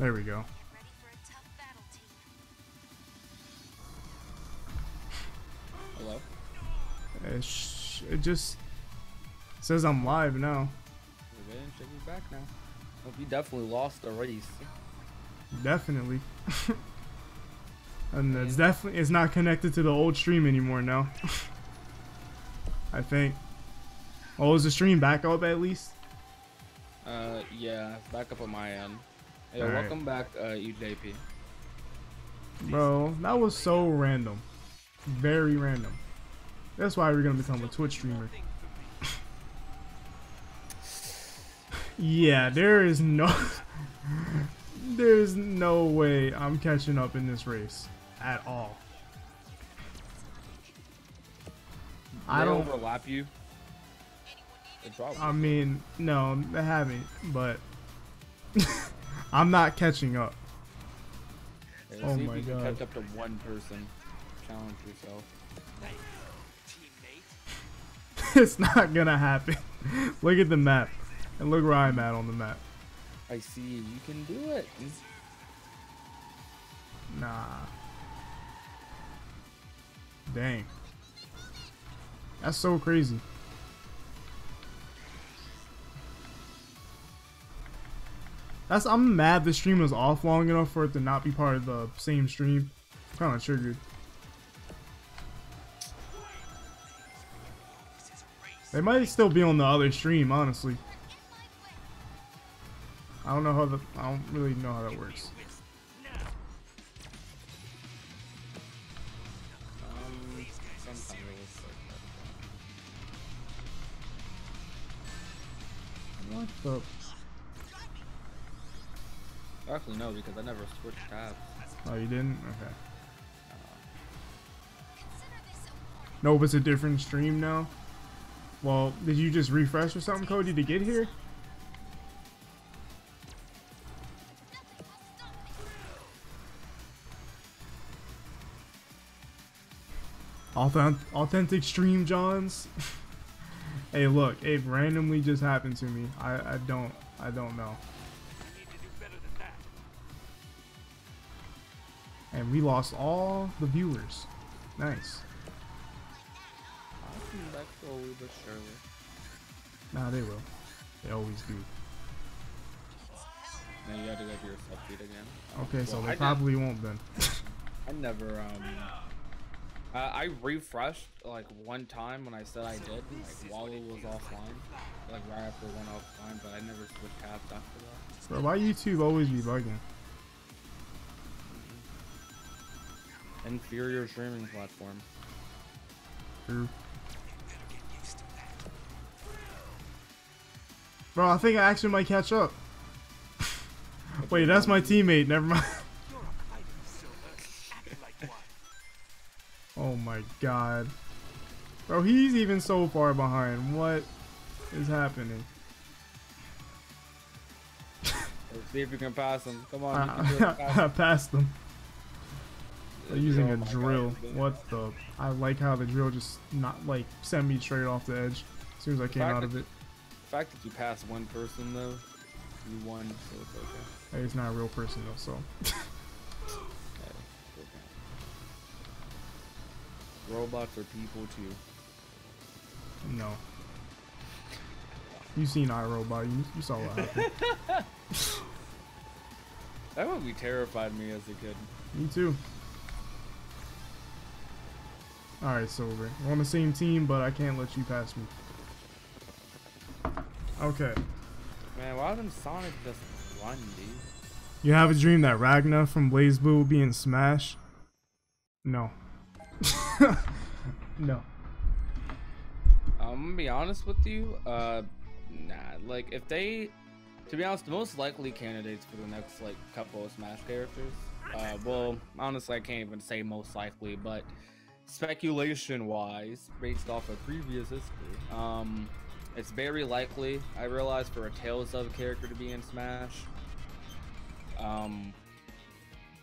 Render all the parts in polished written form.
There we go. Hello? It just says I'm live now. Okay, should be back now. Hope you definitely lost the race. Definitely. And it's not connected to the old stream anymore now. I think. Oh, is the stream back up at least? Yeah, back up on my end. Hey, All welcome back, UJP. Bro, that was so random. Very random. That's why we're gonna become a Twitch streamer. Yeah, there's no way I'm catching up in this race at all. I don't overlap you. I mean, no, they haven't, but I'm not catching up. Hey, Oh see my if you can god. catch up to one person. Challenge yourself. It's not gonna happen. Look at the map. And look where I'm at on the map. I see. You can do it. Nah. Dang. That's so crazy. I'm mad the stream was off long enough for it to not be part of the same stream. Kinda triggered. They might still be on the other stream, honestly. I don't really know how that works. What the? Actually, no, because I never switched tabs. Oh, you didn't? Okay. No, but it's a different stream now. Well, did you just refresh or something, Cody, to get here? Authentic stream Johns. Hey, look, it randomly just happened to me. I don't know. And we lost all the viewers. Nice. I'll come back slowly but surely. Nah, they will. They always do. Now you gotta go to your subfeed again. Okay, so Well, they probably won't then. I never, I refreshed like one time when I said I did, like while it was offline, like right after it went offline, but I never switched tabs after that. Bro, why YouTube always be bugging? Inferior streaming platform. True. Bro, I think I actually might catch up. Wait, that's my teammate. Never mind. Oh my god. Bro, he's even so far behind. What is happening? Let's see if you can pass him. Come on, you can do it. I passed them. They're using Oh a my drill. God. What the? I like how the drill just not like sent me straight off the edge as soon as I came out of it. The fact that you passed one person though, you won, so it's okay. Hey, he's not a real person though, so. Okay. Robots are people too. No. You seen iRobot, you saw what happened. That movie terrified me as a kid. Me too. Alright, Silver. We're on the same team, but I can't let you pass me. Okay. Man, why didn't Sonic just run, dude? You have a dream that Ragna from Blaze Blue will be in Smash? No. No. I'm gonna be honest with you, nah, like if they, to be honest, the most likely candidates for the next like couple of Smash characters, well, honestly I can't even say most likely, but speculation wise, based off of previous history, it's very likely, I realize, for a Tales of character to be in Smash,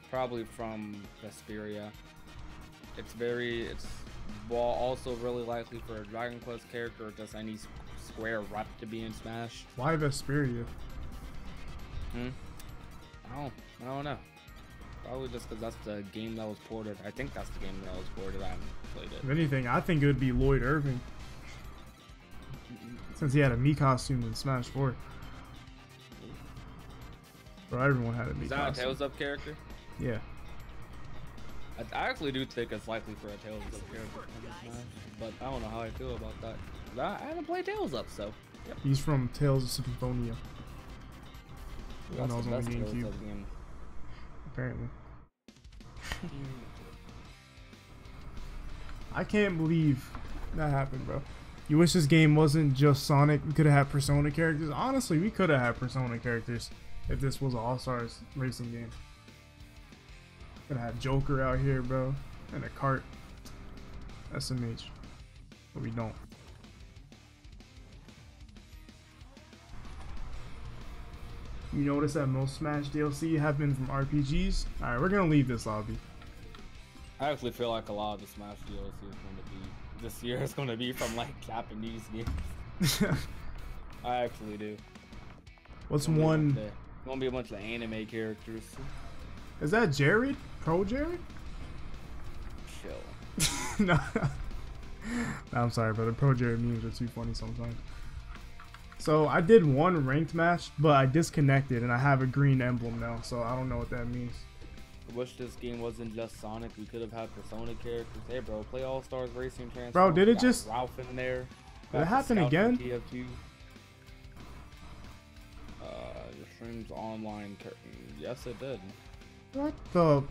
probably from Vesperia. It's also really likely for a Dragon Quest character or just any Square rep to be in Smash. Why Vesperia? I don't know. Probably just because that's the game that was ported. I think that's the game that was ported. I haven't played it. If anything, I think it would be Lloyd Irving. Since he had a Mii costume in Smash 4. Bro, everyone had a Mii Is that costume. a Tails Up character? Yeah. I actually do think it's likely for a Tails Up character in Smash, but I don't know how I feel about that. I haven't played Tails Up, so. Yep. He's from Tales of Symphonia. That's That was the on best Tails GameCube. Up game. Apparently. I can't believe that happened, bro. You wish this game wasn't just Sonic. We could have had Persona characters. Honestly, we could have had Persona characters if this was an All-Stars racing game. Could have had Joker out here, bro, and a cart. SMH. But we don't. You notice that most Smash DLC have been from RPGs? Alright, we're gonna leave this lobby. I actually feel like a lot of the Smash DLC is going to be this year is going to be from like Japanese games. I actually do. What's one? It's going to be a bunch of anime characters. Is that Jared? Pro Jared? Chill. No. No, I'm sorry, brother. Pro Jared memes are too funny sometimes. So I did one ranked match, but I disconnected and I have a green emblem now, so I don't know what that means. I wish this game wasn't just Sonic. We could have had Persona characters. Hey, bro, play All Stars Racing Transform. Bro, did it Got just Ralph in there? Did it happen again? TF2. The stream's online. Yes, it did. What the?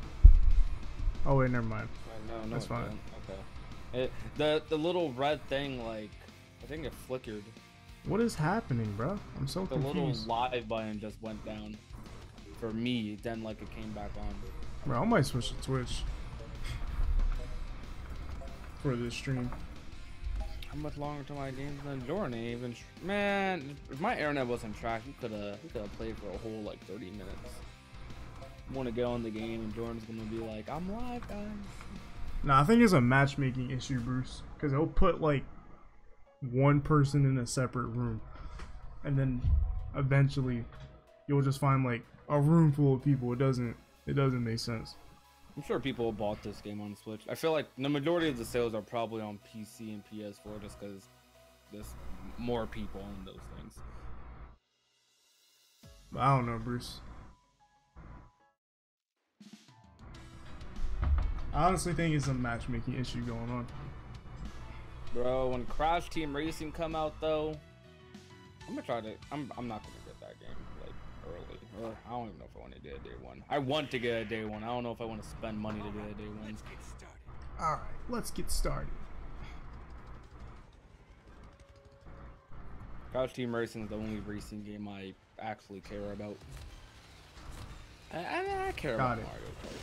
Oh wait, never mind. No, That's it fine. didn't. Okay. The little red thing, like, I think it flickered. What is happening, bro? I'm so The confused. little live button just went down for me. Then like it came back on. Bro, I might switch to Twitch for this stream. How much longer till my game's done? Jordan ain't even. Man, if my internet wasn't tracked, we could have played for a whole like 30 minutes. Want to get on the game and Jordan's gonna be like, "I'm live, guys." Nah, I think it's a matchmaking issue, Bruce, because they'll put like one person in a separate room, and then eventually you'll just find like a room full of people. It doesn't make sense. I'm sure people bought this game on Switch. I feel like the majority of the sales are probably on PC and PS4 just because there's more people on those things. But I don't know, Bruce. I honestly think it's a matchmaking issue going on. Bro, when Crash Team Racing come out though, I'm gonna try to. I'm not gonna get that game like early. Or I don't even know if I want to get a day one. I want to get a day one. I don't know if I want to spend money to get a day one. Alright, let's get started. Crash Team Racing is the only racing game I actually care about. I care about Got it. Mario Kart.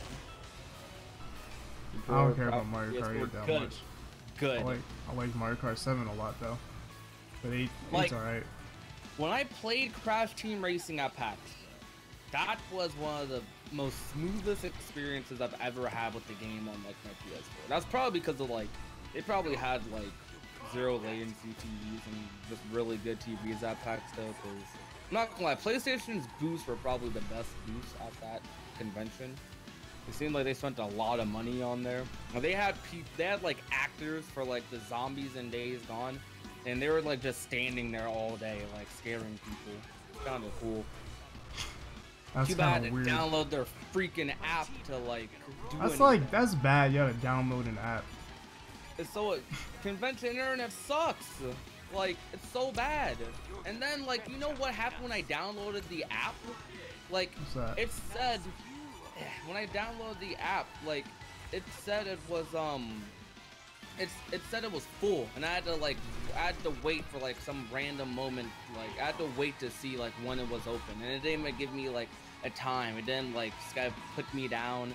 I don't care about Mario Kart that good. much. Good. I like Mario Kart 7 a lot though. But 8's Like- alright. When I played Crash Team Racing at PAX, that was one of the most smoothest experiences I've ever had with the game on like my PS4. That's probably because of like, they probably had like zero latency TVs and just really good TVs at PAX though. Cause I'm not gonna lie, PlayStation's booths were probably the best booths at that convention. It seemed like they spent a lot of money on there. They had like actors for like the Zombies and Days Gone, and they were like just standing there all day, like scaring people. Kind of cool. That's Too bad kind to of weird. download their freaking app to like do That's anything. like, that's bad. You gotta download an app. It's so convention internet sucks. Like it's so bad. And then like you know what happened when I downloaded the app? Like What's that? it said when I downloaded the app, like it said it was it said it was full, and I had to wait for like some random moment, like I had to wait to see like when it was open, and it didn't even give me like a time. It didn't like Skype put me down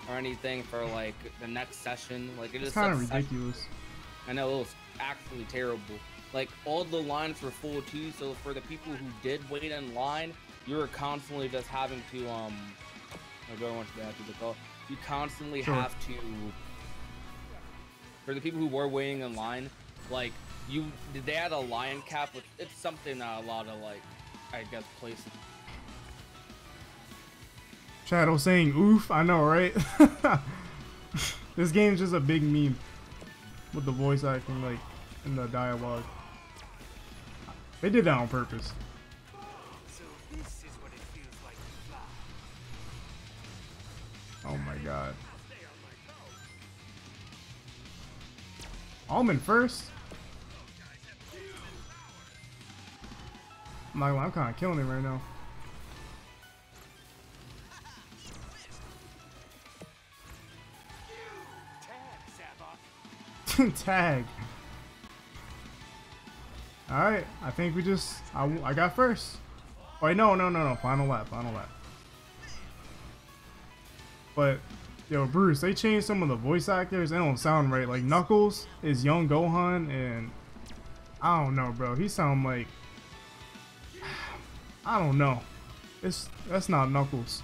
or anything for like the next session. Like it It's just kind of said session. ridiculous. I know it was actually terrible. Like all the lines were full too, so for the people who did wait in line, you were constantly just having to you constantly Sure. have to, for the people who were waiting in line, like they had a line cap, which it's something that a lot of like I guess places Shadow saying oof, I know, right? This game's just a big meme with the voice acting, like, in the dialogue. They did that on purpose. So this is what it feels like to fly. Oh my god. Stay on my toe. Almond first? I'm not gonna lie, I'm kind of killing it right now. Tag, Sabok. Tag. Alright, I think we just... I got first. Wait, no. Final lap. But, yo, Bruce, they changed some of the voice actors. They don't sound right. Like, Knuckles is young Gohan, and... I don't know, bro. He sound like... I don't know. That's not Knuckles.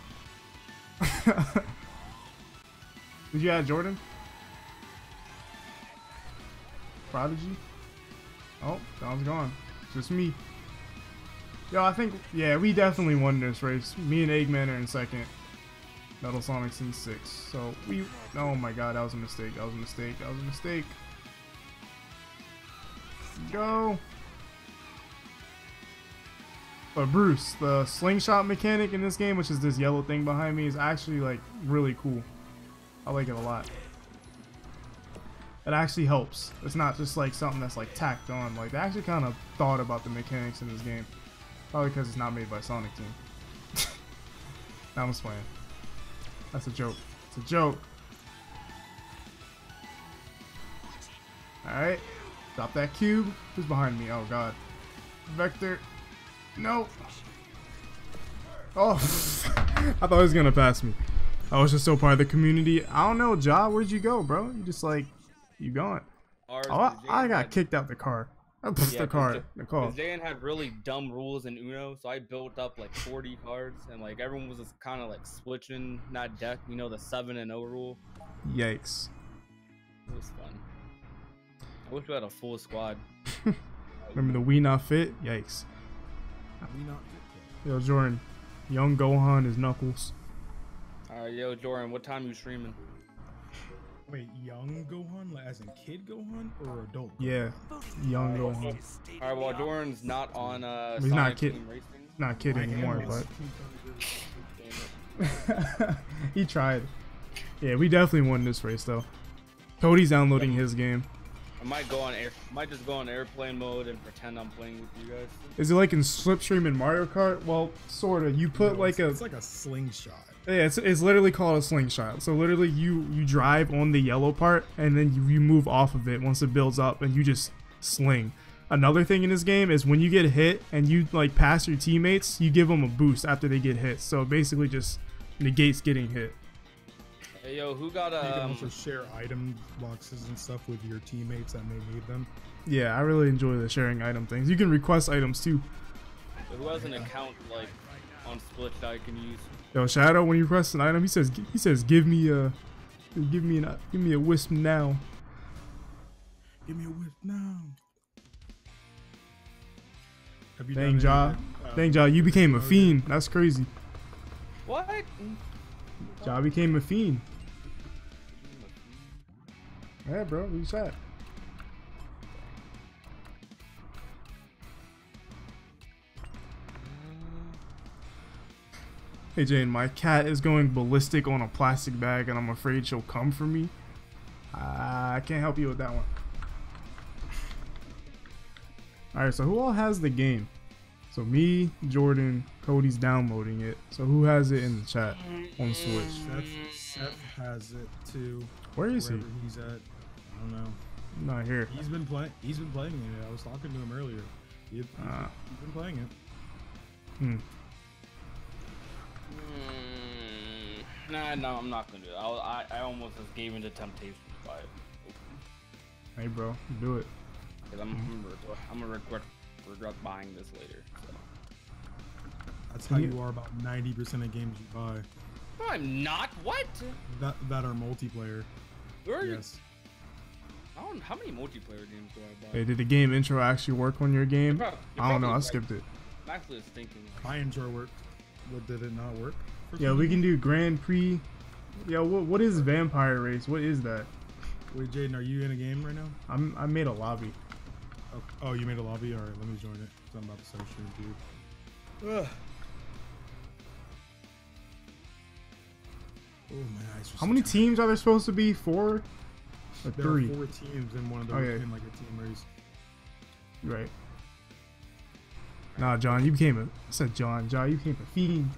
Did you add Jordan? Prodigy? Oh, Don's gone. Just me. Yo, I think, yeah, we definitely won this race. Me and Eggman are in second. Metal Sonic's in sixth. So we, oh my god, that was a mistake. Go. But Bruce, the slingshot mechanic in this game, which is this yellow thing behind me, is actually like really cool. I like it a lot. It actually helps. It's not just like something that's like tacked on. Like they actually kind of thought about the mechanics in this game. Probably because it's not made by Sonic Team. Now I'm just playing. That's a joke. It's a joke. Alright. Drop that cube. Who's behind me? Oh god. Vector. No. Oh. I thought he was gonna pass me. I was just so part of the community. I don't know, Ja, where'd you go, bro? You just like, you gone. Oh, I got kicked out the car. The car. Because Dan had really dumb rules in Uno, so I built up like 40 cards, and like everyone was just kind of like switching that deck. You know, the 7 and 0 rule. Yikes. It was fun. I wish we had a full squad. Remember the We Not Fit? Yikes. We Not Fit. Yo, Jordan. Young Gohan is Knuckles. Alright, yo, Jordan, what time you streaming? Wait, young Gohan, like as in kid Gohan or adult? Yeah, young Gohan. Alright, well, Jordan's not on He's Sonic not kid. Team Racing. Not kid anymore, but he tried. Yeah, we definitely won this race though. Cody's downloading his game. I might just go on airplane mode and pretend I'm playing with you guys. Is it like in Slipstream in Mario Kart? Well, sorta. You put No, like it's like a slingshot. Yeah, it's literally called a slingshot. So literally you drive on the yellow part and then you move off of it once it builds up and you just sling. Another thing in this game is when you get hit and you like pass your teammates, you give them a boost after they get hit. So it basically just negates getting hit. Hey, yo, who got You can also share item boxes and stuff with your teammates that may need them. Yeah, I really enjoy the sharing item things. You can request items too. who has an account like on Split that I can use? Yo, Shadow, when you request an item, he says give me a wisp now. Give me a whip now. Have you Dang, done Ja. Dang, Ja, you became a fiend. That's crazy. What? Ja became a fiend. Yeah, bro, who's that? Hey Jane, my cat is going ballistic on a plastic bag and I'm afraid she'll come for me. I can't help you with that one. Alright, so who all has the game? So me, Jordan, Cody's downloading it. So who has it in the chat on Switch? Seth has it too. Where is he? Wherever he's at. I don't know. I'm not here. He's been playing it. I was talking to him earlier. He's been playing it. Nah, no, I'm not gonna do it. I almost just gave into temptation to buy it. Hey bro, do it. Cause I'm gonna regret buying this later. So. That's how you are about 90% of games you buy. No, I'm not. What? That are multiplayer. Where Yes. How many multiplayer games do I buy? Hey, did the game intro actually work on your game? You're I don't know, I probably skipped it. I'm actually thinking. My intro worked. What did it not work? Yeah, we can do Grand Prix. Yeah, what is Vampire Race? What is that? Wait, Jaden, are you in a game right now? I made a lobby. Oh, you made a lobby? Alright, let me join it. 'Cause I'm about to start stream too. Ugh. Oh, my eyes are How many teams are there supposed to be? 4 or There 3? are 4 teams in one of the Okay. in like a team race. Right. Nah, John, you became a. I said John. John, you became a fiend.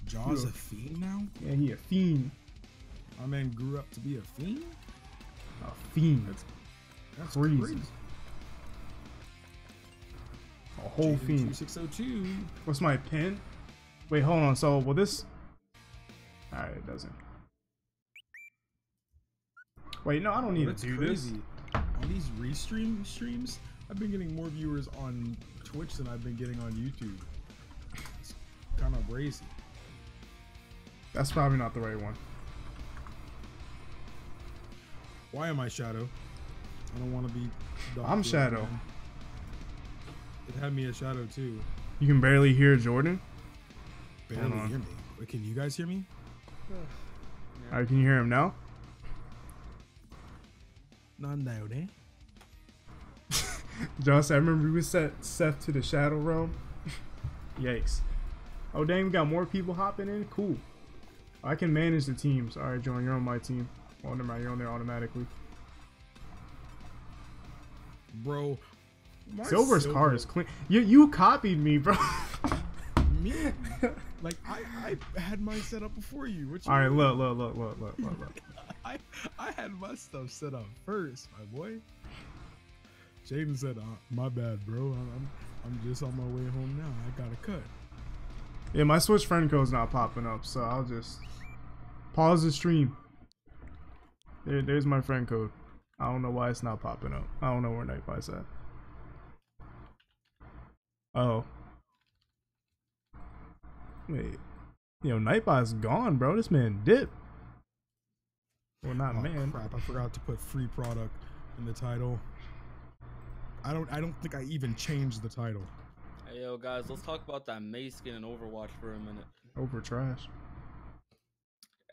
Jaw's a fiend now? Yeah, he a fiend. My man grew up to be a fiend? A fiend. That's Crazy. crazy. A whole Jaden fiend. 2602. What's my pin? Wait, hold on. So, will this? Alright, it doesn't. Wait, no, I don't need That's to do crazy. On these restream streams, I've been getting more viewers on Twitch than I've been getting on YouTube. It's kind of crazy. this. That's probably not the right one. Why am I Shadow? I don't want to be. I'm Shadow. Man. It had me as Shadow too. You can barely hear Jordan. Barely on. hear me. Wait, can you guys hear me? Alright, can you hear him now? Nandayo. Josh, I remember we set Seth to the Shadow Realm. Yikes. Oh dang, we got more people hopping in? Cool. I can manage the teams. Alright, John, you're on my team. Oh, never mind, you're on there automatically. Bro. my Silver's car is clean. You copied me, bro. Me? Like, I had mine set up before you. What you Alright, mean? look. I had my stuff set up first, my boy. Jaden said, my bad, bro. I'm just on my way home now. I got a cut. Yeah, my Switch friend code's not popping up, so I'll just pause the stream. There's my friend code. I don't know why it's not popping up. I don't know where Nightbot's at. Oh. Wait. Yo, Nightbot's gone, bro. This man dipped. Well, not Oh, man. crap. I forgot to put free product in the title. I don't think I even changed the title. Hey, yo, guys, let's talk about that May skin in Overwatch for a minute. Over trash.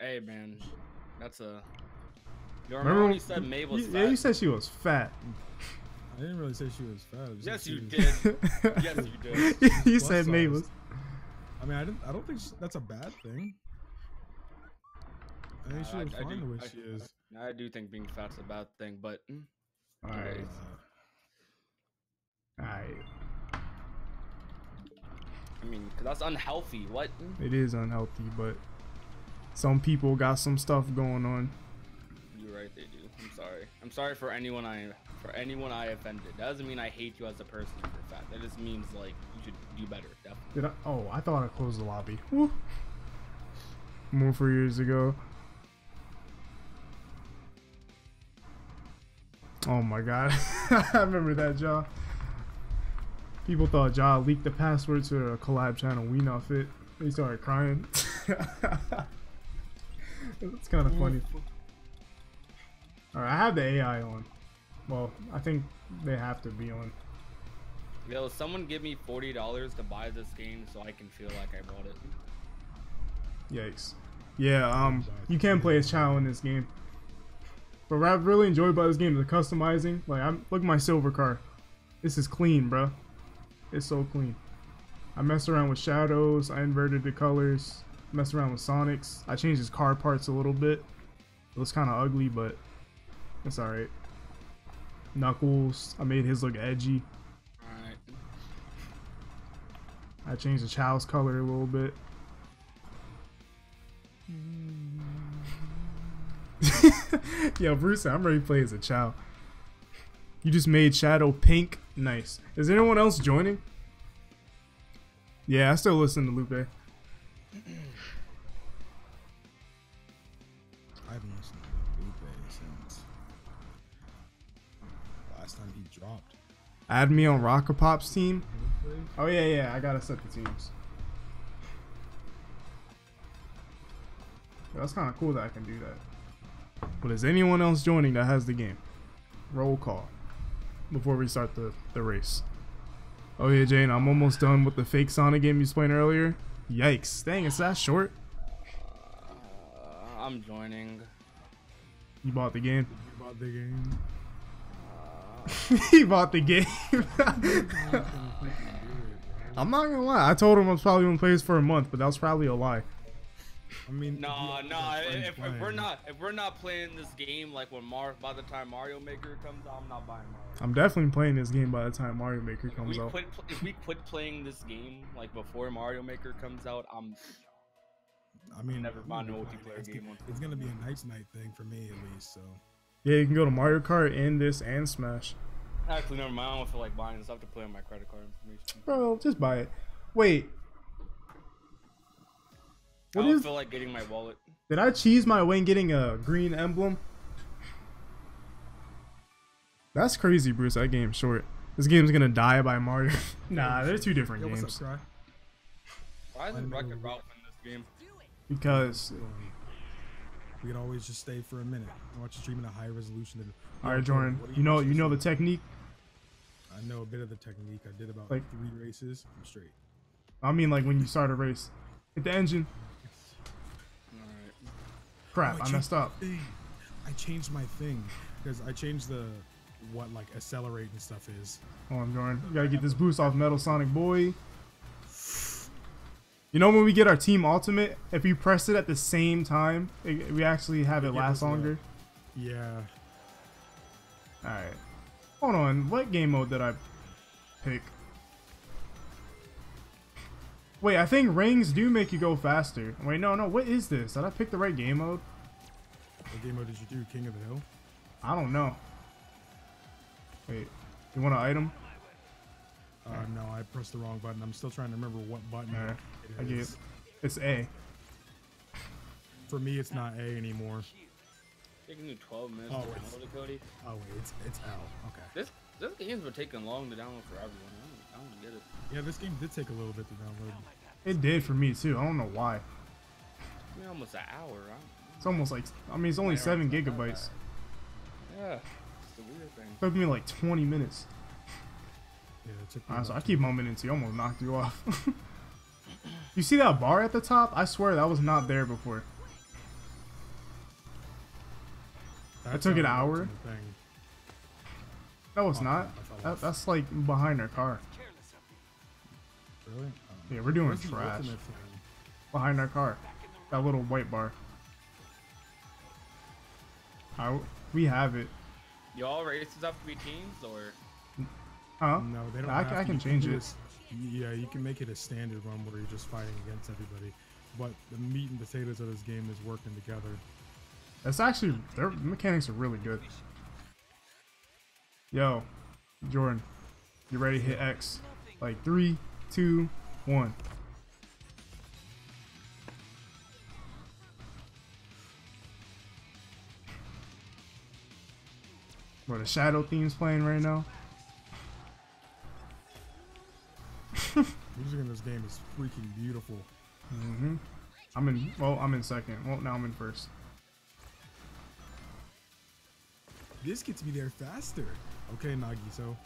Hey, man, that's a. You Remember remember when when- you said May was Yeah, you fat? said she was fat. I didn't really say she was fat. I just Yes, said you she was- did. Yes, you did. You Plus said May was. size. I mean, I don't think that's a bad thing. I think she was fine the way she is. I do think being fat's a bad thing, but Alright. Alright. I mean, 'cause that's unhealthy. What? It is unhealthy, but some people got some stuff going on. You're right, they do. I'm sorry. I'm sorry for anyone I offended. That doesn't mean I hate you as a person if you're fat. That just means like you should do better. Definitely. Did I? Oh, I thought I closed the lobby. Woo. More 4 years ago. Oh my god. I remember that, Ja. People thought Ja leaked the password to a collab channel. We Not Fit. They started crying. It's kind of funny. Alright, I have the AI on. Well, I think they have to be on. Yo, someone give me $40 to buy this game so I can feel like I bought it. Yikes. Yeah, you can play as Chow in this game. But what I've really enjoyed about this game is the customizing. Like, look at my silver car. This is clean, bro. It's so clean. I messed around with shadows. I inverted the colors. Messed around with Sonics. I changed his car parts a little bit. It was kind of ugly, but it's alright. Knuckles. I made his look edgy. Alright. I changed the Chow's color a little bit. Yo, Bruce, I'm ready to play as a Chow. You just made Shadow pink. Nice. Is anyone else joining? Yeah, I still listen to Lupe. I haven't listened to Lupe since last time he dropped. Add me on Rocker Pop's team. Oh yeah, I gotta set the teams. That's kind of cool that I can do that. But is anyone else joining that has the game? Roll call before we start the race. Oh yeah, Jane, I'm almost done with the fake Sonic game you was playing earlier. Yikes. Dang, it's that short? I'm joining. You bought the game. You bought the game. He bought the game. I'm not gonna lie. I told him I was probably gonna play this for a month, but that was probably a lie. I mean, No. If we're playing. not playing this game like when by the time Mario Maker comes out, I'm not buying Mario. I'm definitely playing this game by the time Mario Maker comes out. If we quit playing this game like before Mario Maker comes out, I mean, never mind a multiplayer it's, game. it's gonna be a night thing for me at least. So Yeah, you can go to Mario Kart and this and Smash. Actually, never mind. I don't feel like buying this. I have to play on my credit card information. Bro, just buy it. Wait. I don't feel like getting my wallet. Did I cheese my way in getting a green emblem? That's crazy, Bruce. That game's short. This game's gonna die by Mario. Nah, they're two different yo, games. what's up, Cry? Why isn't Wreck-It Ralph in this game? Because, We could always just stay for a minute and watch the stream in a high resolution. all right, Jordan. You know the technique. I know a bit of the technique. I did about Like- 3 races. I'm straight. I mean, like when you start a race, hit the engine. Alright. Crap, Oh, I messed up. I changed my thing because I changed what like accelerate and stuff is. Hold on, Jordan. We gotta get this boost off Metal Sonic Boy. You know when we get our team ultimate, if we press it at the same time, we actually have it gives last us a- longer. Yeah. Alright. Hold on, what game mode did I pick? Wait, I think rings do make you go faster. Wait, no, what is this? Did I pick the right game mode? What game mode did you do? King of the Hill? I don't know. Wait, you want an item? No, I pressed the wrong button. I'm still trying to remember what button Alright, I it get is. it. It's A. For me, it's not A anymore. Taking you 12 minutes Oh, to it's- download it, Cody. Oh wait, it's L. Okay. This game's been taking long to download for everyone. I don't get it. Yeah, this game did take a little bit to download. It did for me too. I don't know why. I mean, almost an hour. It's almost like, I mean, it's only Yeah, 7 it's not that gigabytes. Yeah, it's the weird thing. It took me like 20 minutes. Yeah, it took me Honestly, I about keep bumping into you. Almost knocked you off. You see that bar at the top? I swear that was not there before. That's took an how I hour? looked in the thing. No, it's Oh, not. I fell off. That's like behind our car. Really? Yeah, we're doing Where's the trash. ultimate thing? Behind our car. That little white bar. We have it. You all races have to be teams, or Huh? No, they don't. I have to. can You change do it. this- Yeah, you can make it a standard one where you're just fighting against everybody. But the meat and potatoes of this game is working together. That's actually, their mechanics are really good. Yo, Jordan, you ready to hit X? Like 3, 2, 1. Where the shadow theme's playing right now. Music in this game is freaking beautiful. I'm in second. Well, now I'm in first. This gets me there faster. Okay, Nagi, so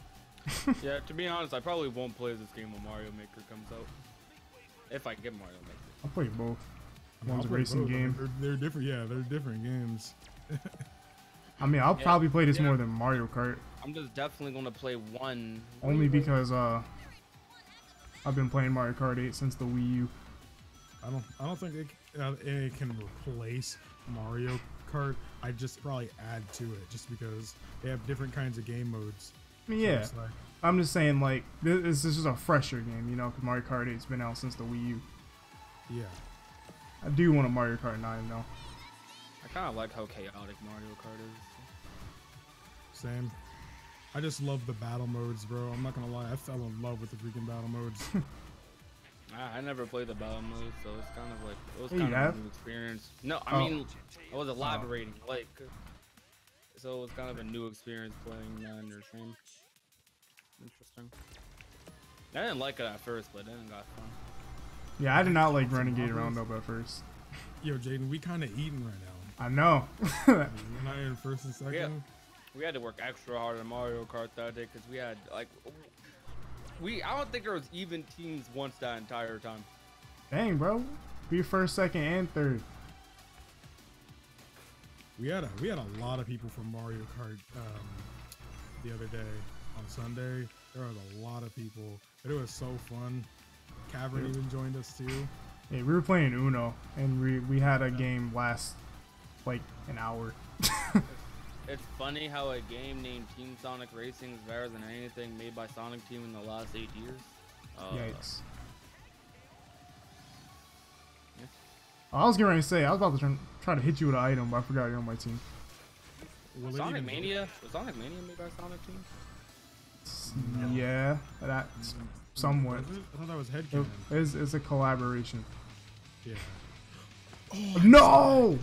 yeah. To be honest, I probably won't play this game when Mario Maker comes out. If I get Mario Maker. I'll play both. I mean, One's a I'll play racing both. I mean, game. they're different. Yeah, they're different games. I mean, I'll probably play this yeah. more than Mario Kart. I'm just definitely gonna play one. Only because I've been playing Mario Kart 8 since the Wii U. I don't think it can replace Mario Kart. I just probably add to it just because they have different kinds of game modes. I mean, So yeah. it's like- I'm just saying, like, this is a fresher game, you know, because Mario Kart 8's been out since the Wii U. yeah. I do want a Mario Kart 9, though. I kind of like how chaotic Mario Kart is. Same. I just love the battle modes, bro. I'm not gonna lie. I fell in love with the freaking battle modes. I never played the battle mode, so it's kind of like it was Hey, kind you of have? a new experience. No, Oh. I mean I was elaborating, like, so it was kind of a new experience playing that in your stream. Interesting. I didn't like it at first, but then it got fun. Yeah, I did not like Renegade Roundup at first. Yo, Jaden, we kind of eating right now. I know. We're not in first and second. Yeah. We had to work extra hard on Mario Kart that day because we had like I don't think there was even teams once that entire time. Dang, bro. Be first, second, and third. We had a lot of people from Mario Kart the other day on Sunday. There was a lot of people, but it was so fun. Cavern even joined us too. Yeah, we were playing Uno, and we had a game last like an hour. It's funny how a game named Team Sonic Racing is better than anything made by Sonic Team in the last 8 years. Yikes. I was getting ready to say, I was about to try to hit you with an item, but I forgot you're on my team. Was Sonic Mania made by Sonic Team? No. Yeah, that's somewhat. I thought that was Headcanon. It's a collaboration. Yeah. Oh, no!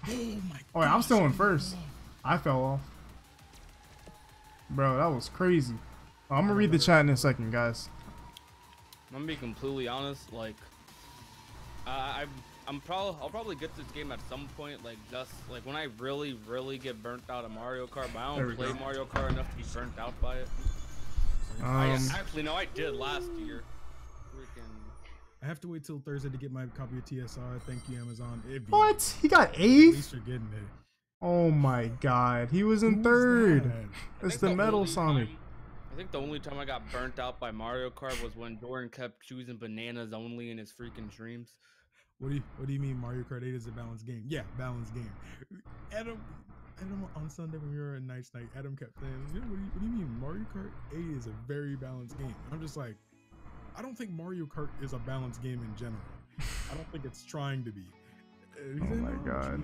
Oh my. Oh, yeah, I'm still in first. I fell off. Bro, that was crazy. I'm gonna read the chat in a second, guys. I'm gonna be completely honest. Like, I'll probably get this game at some point. Like, just like when I really get burnt out of Mario Kart. But I don't play Mario Kart enough to be burnt out by it. Actually, no, I did last year. Freaking. I have to wait till Thursday to get my copy of TSR. Thank you, Amazon. What? He got At 8th? least you're getting it. Oh my god. He was in Who's 3rd. that? It's the Metal Sonic. I think the only time I got burnt out by Mario Kart was when Doran kept choosing bananas only in his freaking streams. What do you mean Mario Kart 8 is a balanced game? Yeah, balanced game. Adam on Sunday when we were at Night, Adam kept saying, what do you mean Mario Kart 8 is a very balanced game? I'm just like, I don't think Mario Kart is a balanced game in general. I don't think it's trying to be. Oh my god.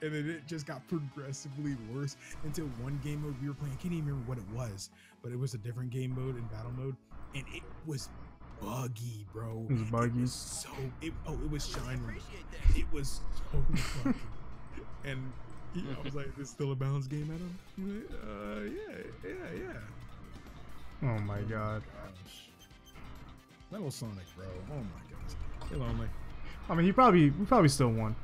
And then it just got progressively worse until one game mode we were playing. I can't even remember what it was, but it was a different game mode in battle mode, and it was buggy, bro. It was buggy. It was shine mode. It was so buggy. And I was like, "This is still a balanced game, Adam?" He's like, yeah. Oh my god. Gosh. Metal Sonic, bro. Oh my gosh. You're lonely. I mean, we probably still won.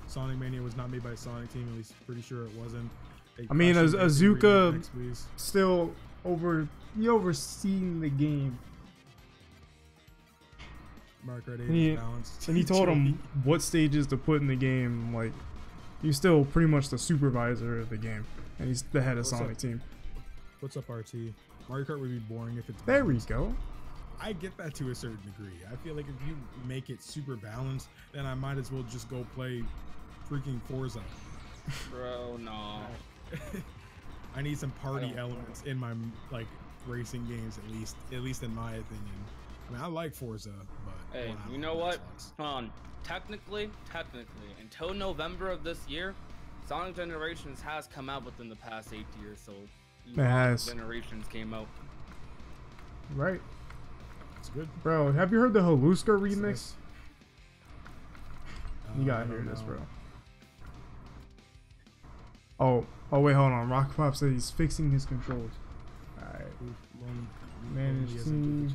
Sonic Mania was not made by Sonic Team, at least pretty sure it wasn't. I mean, Azuka next, please. still overseeing the game. Mario Kart 8 And he, is balanced. and he told him what stages to put in the game. Like, he's still pretty much the supervisor of the game, and he's the head of Sonic Team. What's up, RT? Mario Kart would be boring if it's There we balanced. go. I get that to a certain degree. I feel like if you make it super balanced, then I might as well just go play freaking Forza. Bro, no. I need some party elements in my like racing games, at least in my opinion. I mean, I like Forza, but Hey, you know what? Hold on. Technically, until November of this year, Sonic Generations has come out within the past 8 years, so It has. Generations came out. Right. It's good. Bro, have you heard the Haluska remix? This? You gotta I hear don't this, know. bro. Oh wait, hold on. Rock Pop said he's fixing his controls. Alright. Manage teams.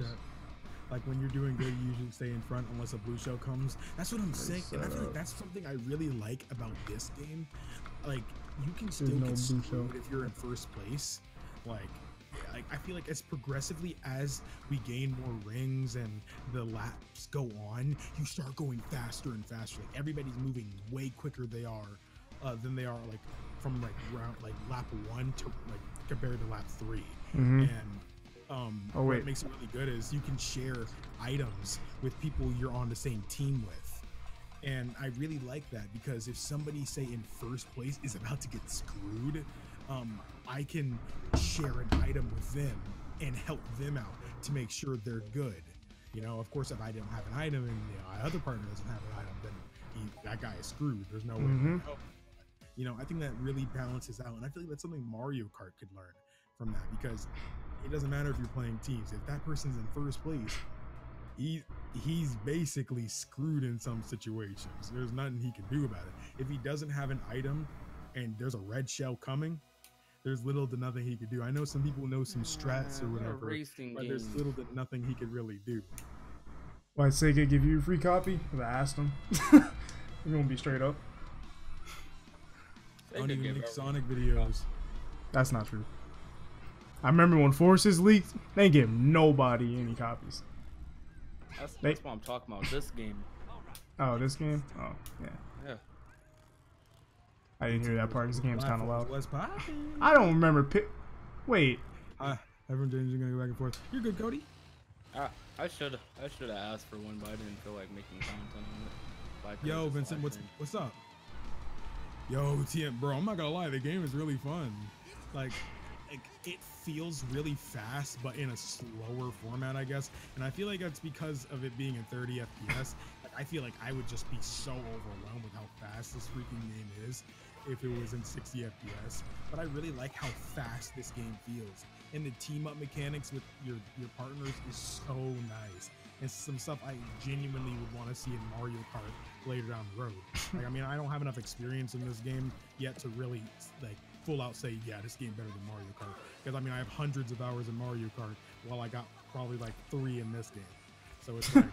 Like when you're doing good, you usually stay in front unless a blue shell comes. That's what I'm saying, and I feel like that's something I really like about this game. Like you can still no get blue screwed shell. if you're in first place. Like I feel like as progressively as we gain more rings and the laps go on, you start going faster and faster. Like everybody's moving way quicker than they are like from like round like lap 1 to like compared to lap 3. Mhm. And wait. what makes it really good is you can share items with people you're on the same team with. And I really like that because if somebody, say in first place, is about to get screwed, I can share an item with them and help them out to make sure they're good. You know, of course, if I don't have an item and my other partner doesn't have an item, then that guy is screwed. There's no way to help. You know, I think that really balances out, and I feel like that's something Mario Kart could learn from that because it doesn't matter if you're playing teams. If that person's in first place, he's basically screwed in some situations. There's nothing he can do about it. If he doesn't have an item and there's a red shell coming, there's little to nothing he could do. I know some people know some strats or whatever, but there's little to nothing he could really do. Why Sega give you a free copy? Because I asked him. We're gonna be straight up. I don't even make Sonic videos. That's not true. I remember when Forces leaked, they didn't give nobody any copies. That's what I'm talking about. This game. Oh, this game? Oh, yeah. Yeah. I didn't hear that part. This game's kind of loud. What's poppin'? I don't remember. Wait. Everyone changing, gonna go back and forth. You're good, Cody. I should have asked for one, but I didn't feel like making content on it. Yo, Vincent, what's up? Yo, TM, bro, I'm not gonna lie, the game is really fun. Like it feels really fast, but in a slower format, I guess. And I feel like that's because of it being in 30 FPS. Like, I feel like I would just be so overwhelmed with how fast this freaking game is if it was in 60 FPS. But I really like how fast this game feels. And the team up mechanics with your partners is so nice. And some stuff I genuinely would want to see in Mario Kart later down the road. Like, I mean, I don't have enough experience in this game yet to really like full out say, yeah, this game better than Mario Kart. Because I mean, I have hundreds of hours in Mario Kart while I got probably like 3 in this game. So it's like,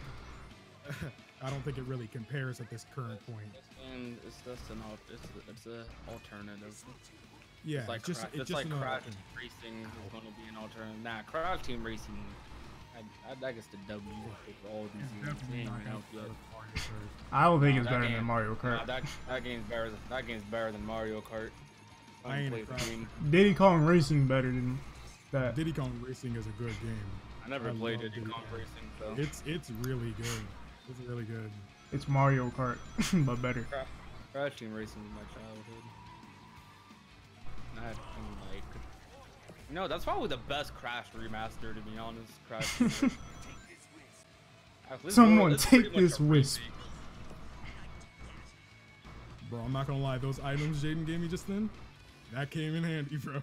I don't think it really compares at this current point. And it's just it's an alternative. Yeah, it's like, it's like just Crash Racing is going to be an alternative. Nah, Crash Team Racing. I guess the W for all these games. I don't think it's better than Mario Kart. Nah, that game's better. That game's better than Mario Kart. I ain't a game. Diddy Kong Racing better than that. Diddy Kong Racing is a good game. I never played Diddy Kong Racing, so it's really good. It's really good. It's Mario Kart, but better. Crash Team Racing was my childhood. No, that's probably the best Crash remaster, to be honest. Crash Team Racing. Someone take this wisp. Bro, I'm not gonna lie, those items Jaden gave me just then, that came in handy, bro.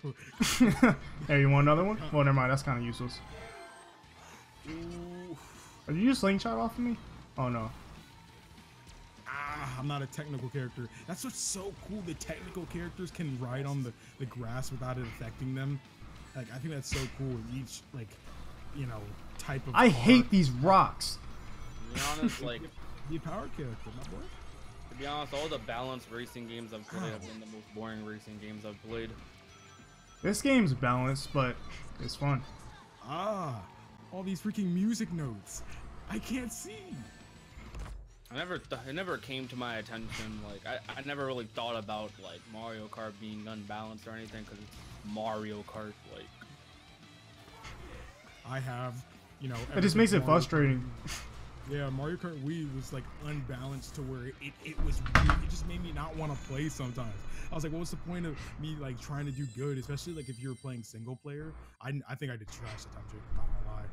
Hey, you want another one? Well, never mind, that's kind of useless. Ooh. Did you just slingshot off of me? Oh no. I'm not a technical character. That's what's so cool. The technical characters can ride on the grass without it affecting them. Like, I think that's so cool. Each, like, you know, type of. I hate these rocks. To be honest, like, be a power character, my boy. To be honest, all the balanced racing games I've played have been the most boring racing games I've played. This game's balanced, but it's fun. All these freaking music notes. I can't see. It never came to my attention. Like, I never really thought about like Mario Kart being unbalanced or anything because it's Mario Kart. Like, I have, you know. It just makes it frustrating. Yeah, Mario Kart Wii was like unbalanced to where it was weird. It just made me not want to play sometimes. I was like, what's the point of me like trying to do good, especially like if you're playing single player? I think I did trash at times. I'm not gonna lie.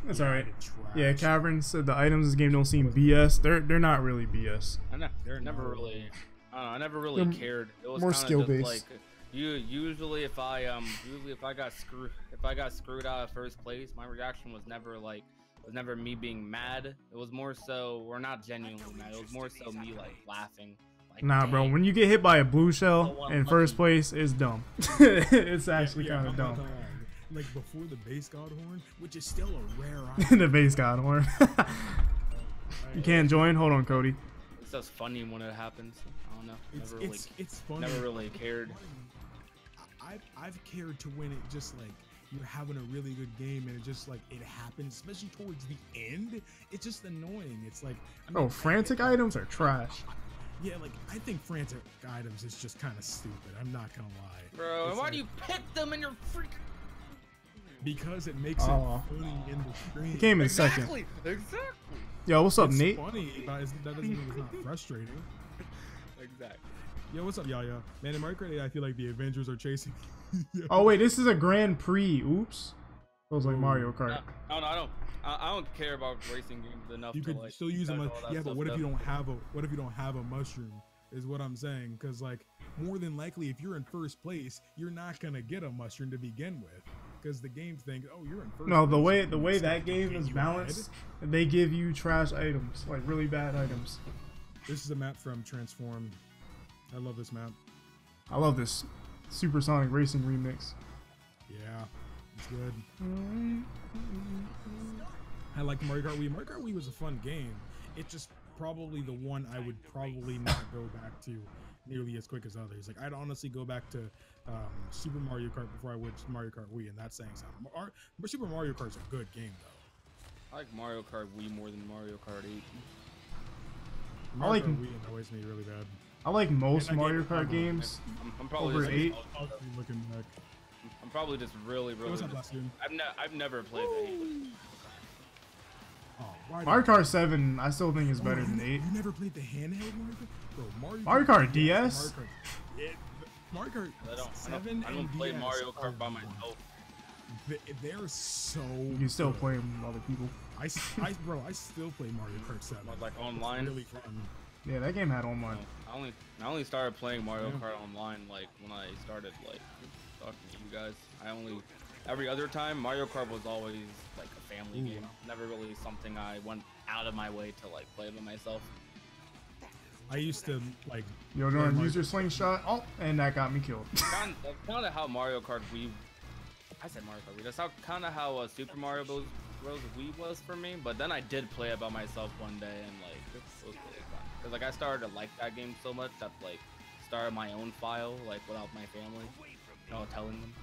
That's alright. Yeah, Cavern said the items in this game don't seem BS. They're not really BS. I never really cared. It was more skill just based. like usually if I got screwed out of first place, my reaction was never me being mad. It was more so, or not genuinely mad. It was more so me like laughing. Like, nah, dang, bro. When you get hit by a blue shell in first place, it's dumb. It's actually kind of dumb. Like before the base god horn, which is still a rare item. The base god horn. You can't join? Hold on, Cody. It's just funny when it happens. I don't know. It's funny. Never really cared. I've cared to when it just like you're having a really good game and it just like it happens, especially towards the end. It's just annoying. It's like, I mean, frantic items are trash. Yeah, like I think frantic items is just kind of stupid. I'm not gonna lie, bro. Why do you pick them in your freaking? Because it makes it funny in the screen. It came in second. Exactly. Yo, what's up, It's Nate? funny, but that doesn't mean it's not frustrating. Exactly. Yo, what's up, Yaya? Man, in Mario Kart 8, I feel like the Avengers are chasing. Oh wait, this is a Grand Prix. Oops. It was like Mario Kart. No, I don't. I don't care about racing games enough. You could like, still use them. Yeah, but what if you stuff. don't have a mushroom? Is what I'm saying. Because like more than likely, if you're in first place, you're not gonna get a mushroom to begin with. Because the game thinks, oh, you're in first. No, place. the way that game is balanced, they give you trash items, like really bad items. This is a map from Transform. I love this map. I love this Supersonic Racing remix. Yeah, it's good. I like Mario Kart Wii. Mario Kart Wii was a fun game. It's just probably the one I would probably not go back to nearly as quick as others. Like I'd honestly go back to Super Mario Kart before I would Mario Kart Wii, and that's saying something. Super Mario Kart's a good game though. I like Mario Kart Wii more than Mario Kart 8. I like- Mario Kart Wii annoys me really bad. I like most And I Mario gave it Kart five games I'm probably over just, 8. I'll be looking back. I'm probably just really What's up, just, Bastion? I've never played the 8. Oh, why Mario did- Kart 7, I still think is better Oh, than 8. You never played the handheld Mario Kart? Bro, Mario Kart DS? Mario Kart I 7 don't and play DS Mario are- Kart by myself. They're so. You can still good. play them with other people. I still play Mario Kart 7. Like It's online. really fun. Yeah, that game had online. I only started playing Mario Yeah. Kart online like when I started like talking to you guys. Every other time Mario Kart was always like a family game. Never really something I went out of my way to like play by myself. I used to like. Yo, play Jordan, Mario use your Kart- slingshot. Oh, and that got me killed. Kind of how Mario Kart Wii. I said Mario Kart Wii. That's kind of how Super Mario Bros. Wii was for me. But then I did play it by myself one day, and like it was really fun. Cause like I started to like that game so much that like started my own file like without my family, telling them.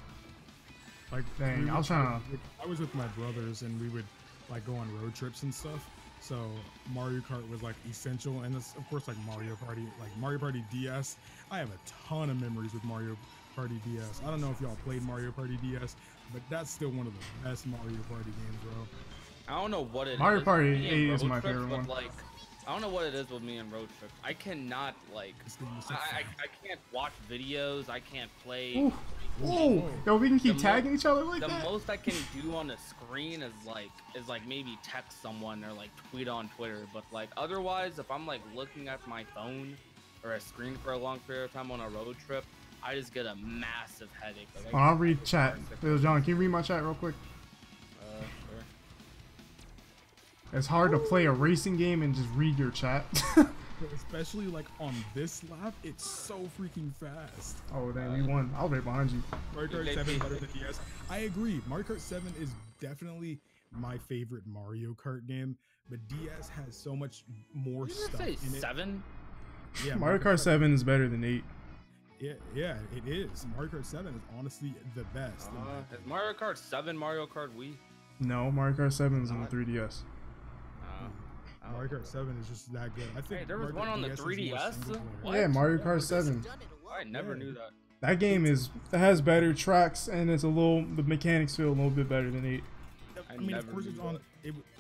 Like, Dang, we I was would- trying I was with my brothers, and we would like go on road trips and stuff. So Mario Kart was like essential, and this, of course, like Mario Party, like Mario Party DS. I have a ton of memories with Mario Party DS. I don't know if y'all played Mario Party DS, but that's still one of the best Mario Party games, bro. I don't know what it Mario is. Party Me and 8 is road my trips, favorite but, one. Like, I don't know what it is with me and road trips. I cannot like. This thing is so I fun. can't watch videos. I can't play. Ooh. Ooh, yo, we can keep The tagging each other like The that. most I can do on the screen is like maybe text someone or like tweet on Twitter. But like otherwise, if I'm like looking at my phone or a screen for a long period of time on a road trip, I just get a massive headache. Like, Oh, I'll read chat. Yo, John, can you read my chat real quick? Sure. It's hard to play a racing game and just read your chat. Especially like on this lap, it's so freaking fast. Oh, dang, we won. I was right behind you. Mario Kart They- 7 better than DS. I agree. Mario Kart 7 is definitely my favorite Mario Kart game, but DS has so much more Did you stuff say in it. 7? Yeah, Mario Kart 7 is better than 8. Yeah, it is. Mario Kart 7 is honestly the best. in my Is opinion. Mario Kart 7 Mario Kart Wii? No, Mario Kart 7 is on the 3DS. Mario Kart 7 is just that good. I think Hey, there was Mario one Kart on the DS is more 3DS? single player. What? Yeah, Mario Kart 7. I never Yeah. knew that. That game it has better tracks and the mechanics feel a little bit better than 8. I mean, of never course knew it's on.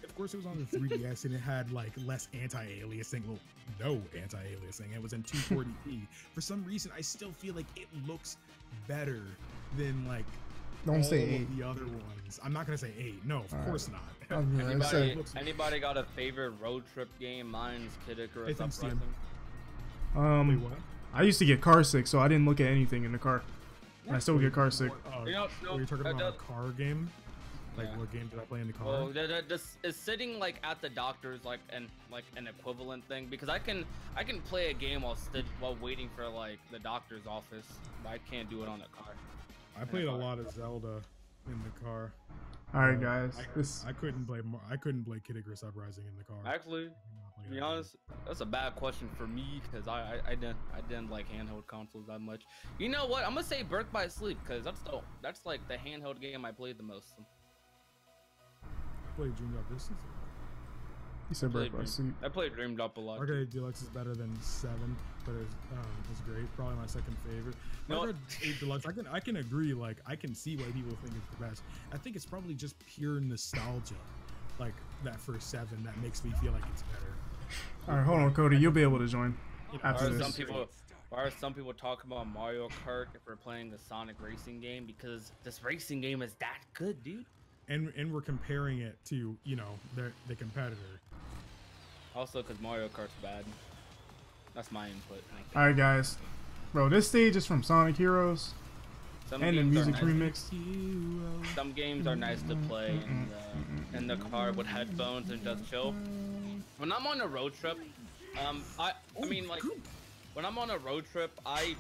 Of course, it was on the 3DS, and it had like less anti-aliasing. Well, no anti-aliasing. It was in 240p. For some reason, I still feel like it looks better than like Don't all say of 8. the other ones. I'm not gonna say 8. No, of All right. course not. I was gonna say- Anybody got a favorite road trip game? Mine's Kid Icarus think Steam. Uprising. Wait, what? I used to get car sick, so I didn't look at anything in the car. And I still get car sick. Oh, You know, no, you're talking that about a does- car game? Like, Yeah. what game did I play in the car? Well, this is sitting like at the doctor's like an equivalent thing because I can play a game while waiting for like the doctor's office, but I can't do it on a car. I played a lot of Zelda in the car. Alright, guys. I couldn't play. I couldn't play Kid Icarus Uprising in the car. Actually, to be honest, that's a bad question for me because I didn't like handheld consoles that much. You know what? I'm gonna say Birth by Sleep because that's like the handheld game I played the most. I played Dream Drop Distance. You said Birth by Sleep. I played Dreamed Up a lot. Arcade Deluxe is better than 7, but it's great. Probably my second favorite. No. Arcade 8 Deluxe, I can agree. Like, I can see why people think it's the best. I think it's probably just pure nostalgia, like that first 7, that makes me feel like it's better. Alright, hold on, Cody. You'll be able to join after Why this. are some people talking about Mario Kart if we're playing the Sonic racing game? Because this racing game is that good, dude. And we're comparing it to, you know, the competitor. Also, because Mario Kart's bad. That's my input. Alright, guys. Bro, this stage is from Sonic Heroes Some and the games are music nice- remix. Some games are nice to play in the car with headphones and just chill. When I'm on a road trip, I mean like when I'm on a road trip, I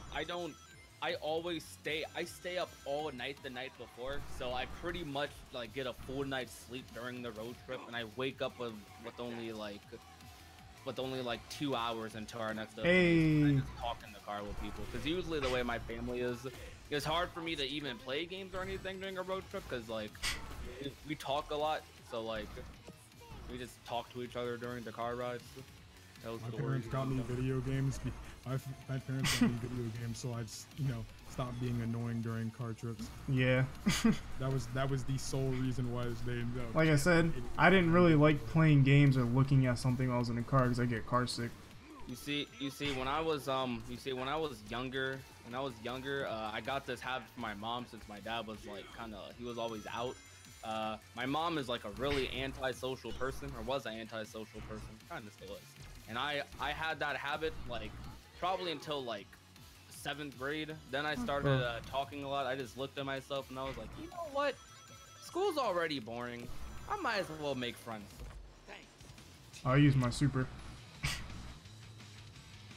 stay up all night the night before, so I pretty much like get a full night's sleep during the road trip, and I wake up with only like 2 hours until our next Hey. I just talk in the car with people because usually the way my family is, it's hard for me to even play games or anything during a road trip because like we talk a lot, so like We just talk to each other during the car rides. Tell My stories. parents got me video games. My parents got me video games, so I just, stopped being annoying during car trips. Yeah. That was the sole reason why they ended up. Like I said, I didn't really like playing games or looking at something while I was in a car because I get car sick. You see, when I was younger, I got this habit from my mom since my dad was like he was always out. My mom is like a really antisocial person, or was an antisocial person, kind of still is. And I had that habit like probably until like 7th grade. Then I started talking a lot. I just looked at myself and I was like, you know what? School's already boring. I might as well make friends. I'll use my super.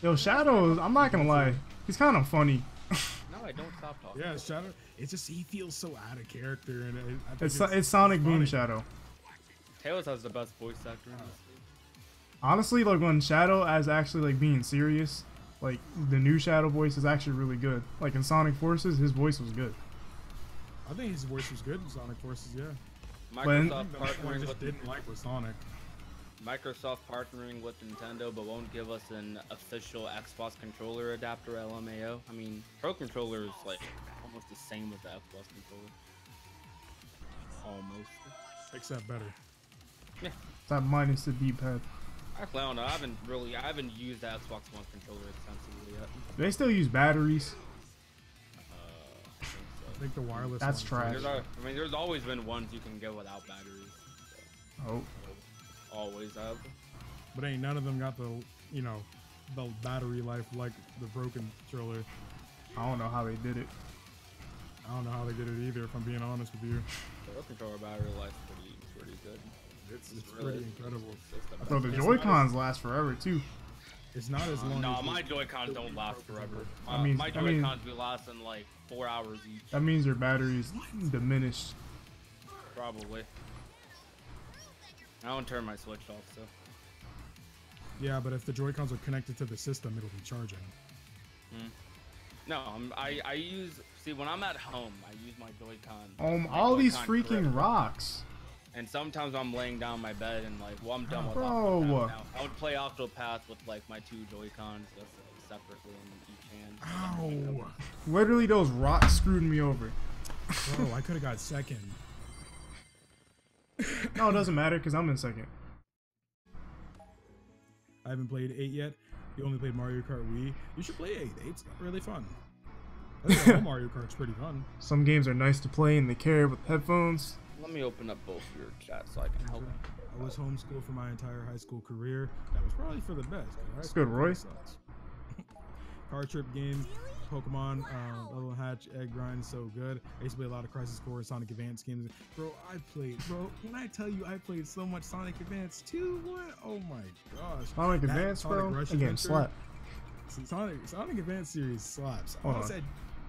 Yo, Shadow, I'm not gonna lie, he's kind of funny. No, I don't stop talking. Yeah, Shadow. It's just he feels so out of character, and I think It's Sonic Boom funny. Shadow. Tails has the best voice actor in this game. Honestly, like when Shadow as actually like being serious, like the new Shadow voice is actually really good. Like in Sonic Forces, his voice was good. I think his voice was good in Sonic Forces. Yeah. Microsoft The one I partnering just with didn't like was Sonic. Microsoft partnering with Nintendo, but won't give us an official Xbox controller adapter LMAO. I mean, Pro Controller is like almost the same as the Xbox controller. Almost. Except better. Yeah. That minus the D-pad. Actually, I don't know. I haven't used the Xbox One controller extensively yet. They still use batteries. I think the wireless. That's one is trash. There's always been ones you can get without batteries. So. Oh. Always have. But ain't none of them got the the battery life like the Pro Controller. I don't know how they did it. I don't know how they did it either, if I'm being honest with you. The controller battery life's pretty good. It's really pretty incredible. I thought the Joy-Cons last forever too. It's not as long. No, as my Joy-Cons don't last forever. mean- My Joy-Cons be lasting like 4 hours each. That means your battery's diminished. Probably. I don't turn my Switch off, so. Yeah, but if the Joy-Cons are connected to the system, it'll be charging. No, I use. See, when I'm at home, I use my Joy-Con. My All these Joy-Con freaking grip. rocks. And sometimes I'm laying down my bed and like, well, I'm done with Bro. Octopath now. I would play Octopath with like my 2 Joy-Cons just separately in each hand. Ow! Literally, those rocks screwed me over. Bro, I could have got second. No, it doesn't matter because I'm in second. I haven't played 8 yet. You only played Mario Kart Wii. You should play 8. 8's really fun. I think all Mario Kart's pretty fun. Some games are nice to play and they carry with headphones. Let me open up both your chats so I can help. I was homeschooled for my entire high school career. That was probably for the best. That's good, Roy. Car trip game, Pokemon, Level Hatch, Egg Grind, so good. I used to play a lot of Crisis Core, Sonic Advance games. Bro, when I tell you I played so much Sonic Advance 2, what? Oh my gosh. Sonic That Advance, Sonic bro. Rush Again, Adventure, slap. Sonic Advance series slaps. Hold I on. said,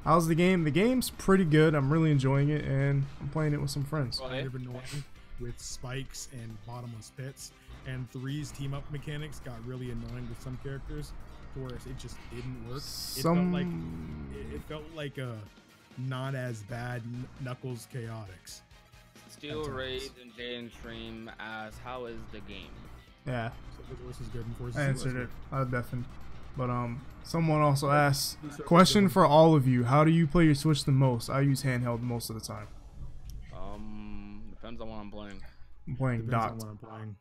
How's the game? The game's pretty good. I'm really enjoying it, and I'm playing it with some friends. Well, kind of annoying with spikes and bottomless pits, and 3's team up mechanics got really annoying with some characters, to where it just didn't work. It felt like a not as bad Knuckles Chaotix. Steel At times. Raid and Jay Stream asks, how is the game? Yeah, So the voice is good and Forces I is answered good. it. I deafened. But someone also asked, question for all of you: how do you play your Switch the most? I use handheld most of the time. Depends on what I'm playing. I'm playing Depends on docked. what I'm playing.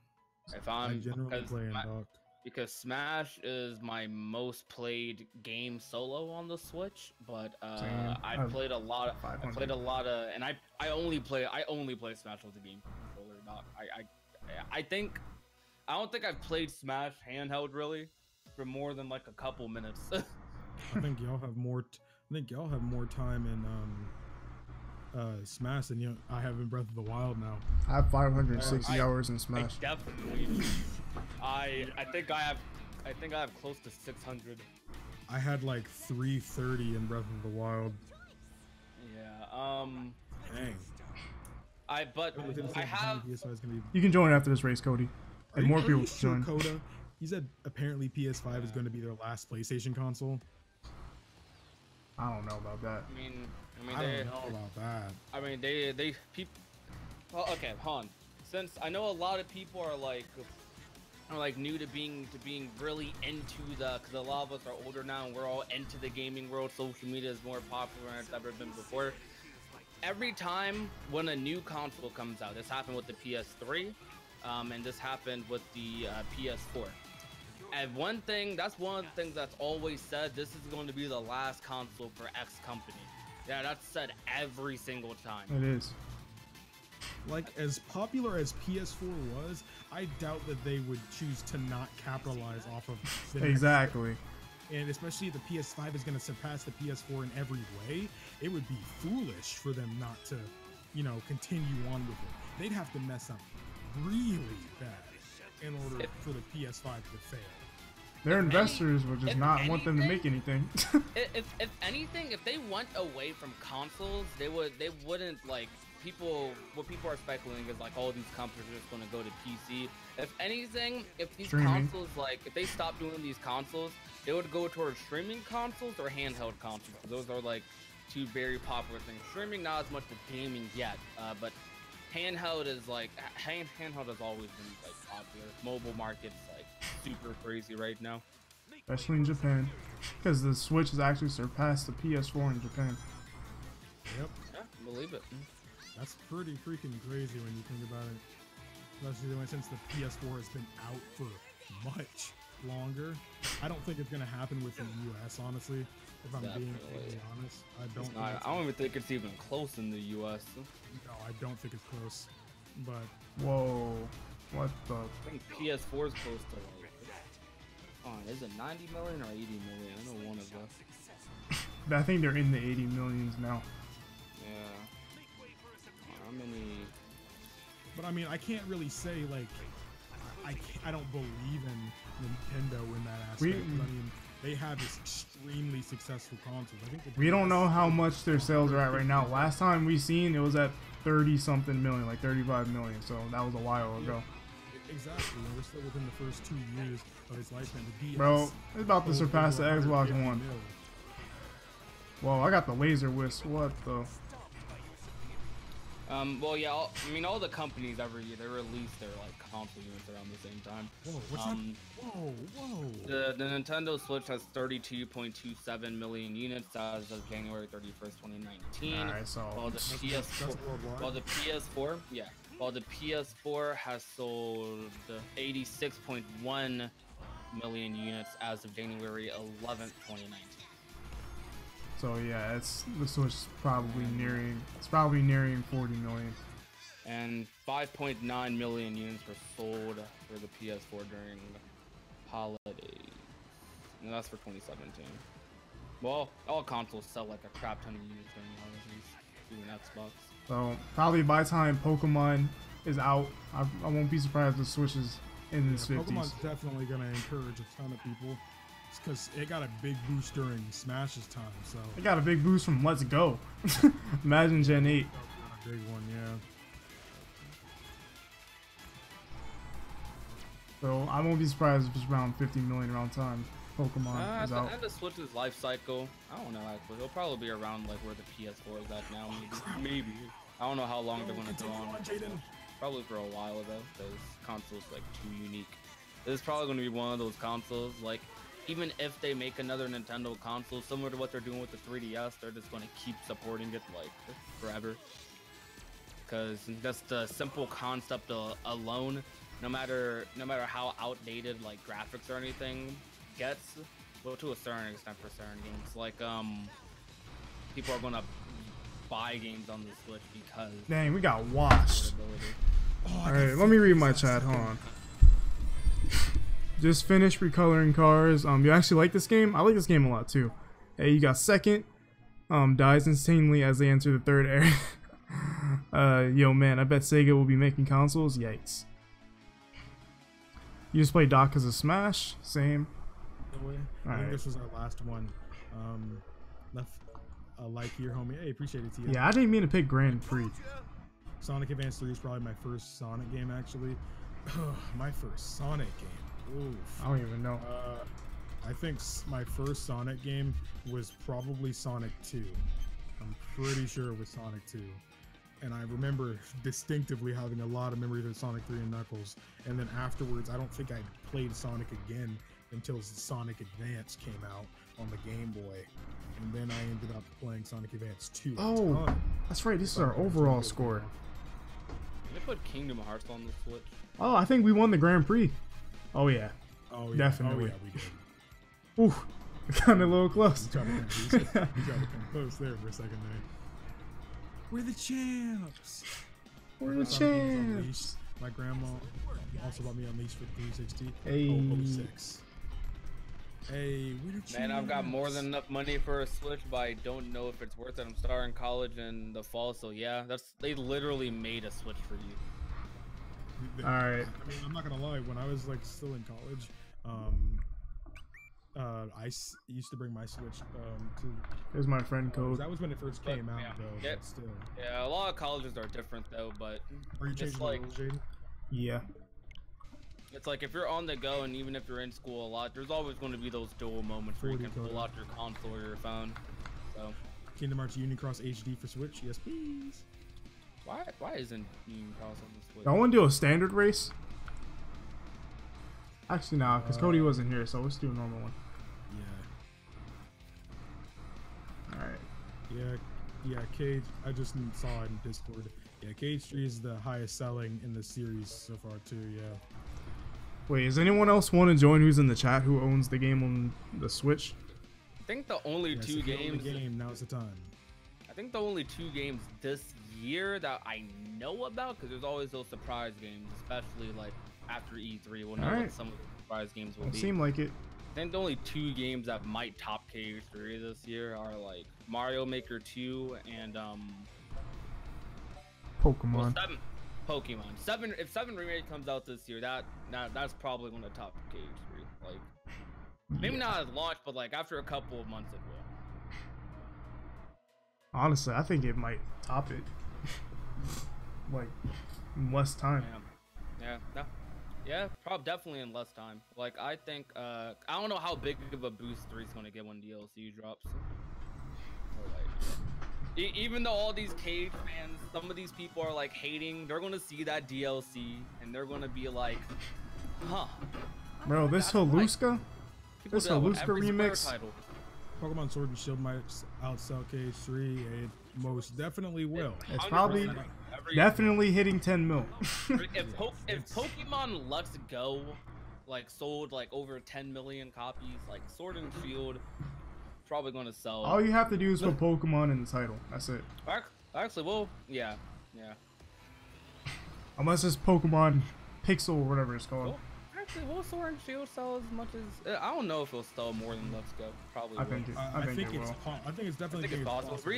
If I I'm generally play in docked. because Smash is my most played game solo on the Switch, but Damn, I I've played a lot. I 500. played a lot of, and I only play Smash with the game controller. Not I don't think I've played Smash handheld really for more than like a couple minutes. I think y'all have more. Y'all have more time in Smash than I have in Breath of the Wild now. I have 560 I- hours in I Smash. definitely. I think I have close to 600. I had like 330 in Breath of the Wild. Yeah. Dang. I have. PS5 is gonna be. You can join after this race, Cody. Are And more you people sure, can join. Coda? He said apparently PS5 is going to be their last PlayStation console. I don't know about that. I mean, I don't know about that. I mean, they people. Well, okay, hold on. since I know a lot of people are like new to being really into because a lot of us are older now and we're all into the gaming world. Social media is more popular than it's ever been before. Every time when a new console comes out, this happened with the PS3, and this happened with the PS4. And that's one of the things that's always said, this is going to be the last console for X company. Yeah, that's said every single time. It is. Like, as popular as PS4 was, I doubt that they would choose to not capitalize off of the Exactly. And especially if the PS5 is going to surpass the PS4 in every way, it would be foolish for them not to, you know, continue on with it. They'd have to mess up really bad in order for the PS5 to fail. Their investors would just not want them to make anything. if anything, if they went away from consoles, they wouldn't like what people are speculating is like all these companies are just going to go to PC. If anything, if these consoles, like if they stop doing these consoles, they would go towards streaming consoles or handheld consoles. Those are like two very popular things. Streaming not as much with gaming yet, but handheld is like handheld has always been like popular. Mobile market's like super crazy right now, Especially in Japan, because the Switch has actually surpassed the PS4 in Japan. Yep. Yeah, believe it. That's pretty freaking crazy when you think about it. Especially since the PS4 has been out for much longer. I don't think it's gonna happen with the US, honestly. If I'm being completely honest, I don't even think it's even close in the US. No, I don't think it's close. But whoa, what the? I think PS4 is close to like. Is it 90 million or 80 million? I know one of us. I think they're in the 80 millions now. Yeah. How many? But I mean, I can't really say like I don't believe in Nintendo in that aspect. I mean, they have this extremely successful console. I think we don't know how much their sales are at right now. Last time we seen it was at 30 something million, like 35 million. So that was a while ago. Exactly. We're still within the first 2 years of its lifespan. The DS, Bro, it's about to surpass the Xbox One. Whoa, I got the laser wisp. What the? Well, yeah. I mean, all the companies every year they release their like console units around the same time. Whoa, what's that? Whoa. The Nintendo Switch has 32.27 million units as of January 31st, 2019. Alright, so while the PS4, yeah. While the PS4 has sold 86.1 million units as of January 11th, 2019. So yeah, the Switch is probably nearing 40 million. And 5.9 million units were sold for the PS4 during holidays. And that's for 2017. Well, all consoles sell like a crap ton of units during holidays, even Xbox. So probably by the time Pokemon is out, I won't be surprised if the Switch is in its 50s. Pokemon's definitely going to encourage a ton of people. Because it got a big boost during Smash's time, so It got a big boost from Let's Go. Imagine Gen 8. a big one, yeah. So I won't be surprised if it's around 50 million around time Pokemon is At out. the end of Switch's life cycle, I don't know actually. It'll probably be around like where the PS4 is at now, maybe. I don't know how long they're gonna go on. Probably for a while though, because console's like too unique. This is probably gonna be one of those consoles like. Even if they make another Nintendo console similar to what they're doing with the 3DS, they're just going to keep supporting it like forever. Because just the simple concept alone, no matter how outdated like graphics or anything gets, well to a certain extent for certain games, like people are going to buy games on the Switch because. Dang, we got washed. All right, let me read my chat. Hold on. Just finished recoloring cars. You actually like this game? I like this game a lot too. Hey, you got second. Dies insanely as they enter the third area. Yo man, I bet Sega will be making consoles. Yikes. You just play Doc as a Smash? Same. I think this was our last one. Left a like here, homie. Hey, appreciate it, Tia. Yeah, I didn't mean to pick Grand Prix. Sonic Advance 3 is probably my first Sonic game, actually. My first Sonic game. Oof. I don't even know. I think my first Sonic game was probably Sonic 2. I'm pretty sure it was Sonic 2. and I remember distinctively having a lot of memories of Sonic 3 and Knuckles. And then afterwards, I don't think I played Sonic again until Sonic Advance came out on the Game Boy. And then I ended up playing Sonic Advance 2. Oh, that's right. This is our overall score. They put Kingdom Hearts on the Switch. Oh, I think we won the Grand Prix. Oh yeah. Oh yeah, Definitely. Oh, yeah, we did. Ooh, kind of a little close. You tried to come close there for a second there. We're the champs. We're the Sonic Games champs. Unleashed. My grandma also bought me Unleashed for 360. Hey. Oh, 06. Hey, we're the champs. Man, I've got more than enough money for a Switch, but I don't know if it's worth it. I'm starting college in the fall, so yeah, they literally made a Switch for you. All right. I mean, I'm not gonna lie. When I was like still in college, used to bring my Switch to. Here's my friend code. That was when it first came out, yeah. though. But still. Yeah, a lot of colleges are different though, but Are you it's changing like the rules, Jaden? Yeah. it's like if you're on the go and even if you're in school a lot, there's always going to be those dual moments where you 40 can pull code. out your console or your phone. So Kingdom Hearts Unicross HD for Switch? Yes, please. why isn't Union Cross on the Switch? I want to do a standard race. Actually, nah, because Cody wasn't here, so let's do a normal one. Yeah. All right. Yeah, Cage. I just saw it in Discord. Yeah, Cage 3 is the highest selling in the series so far too. Yeah. Wait, does anyone else want to join who's in the chat who owns the game on the Switch? I think the only Yes, two if you own games. the game, now's the time. I think the only two games this year that I know about, because there's always those surprise games, especially like after E3. We'll know Alright. what some of the surprise games will Don't be. seem like it. I think the only two games that might top KH3 this year are like Mario Maker 2 and well, Pokemon. 7 Pokemon. 7 if 7 Remake comes out this year, that's probably going to top KH3. Like maybe not at launch, but like after a couple of months it will. Honestly, I think it might top it. Like, in less time. Yeah, probably definitely in less time. Like I think I don't know how big of a boost 3 is gonna get when DLC drops. Or, like, even though all these Cage fans, some of these people are like hating, they're gonna see that DLC and they're gonna be like, huh. Bro, this That's right. Haluska? People This do that with Haluska every Square remix? title. Pokemon Sword and Shield might outsell Cage 3. It most definitely will. It's probably 100% every- definitely hitting 10 mil. if Pokemon Let's Go like sold like over 10 million copies, like Sword and Shield probably gonna sell. All you have to do is put Pokemon in the title. That's it. Actually, well, yeah. Unless it's Pokemon Pixel or whatever it's called. Well, actually, will Sword and Shield sell as much as? I don't know if it'll sell more than Let's Go. Probably. I will. think it, I think it it's. will. I think it's I definitely. think it's possible. The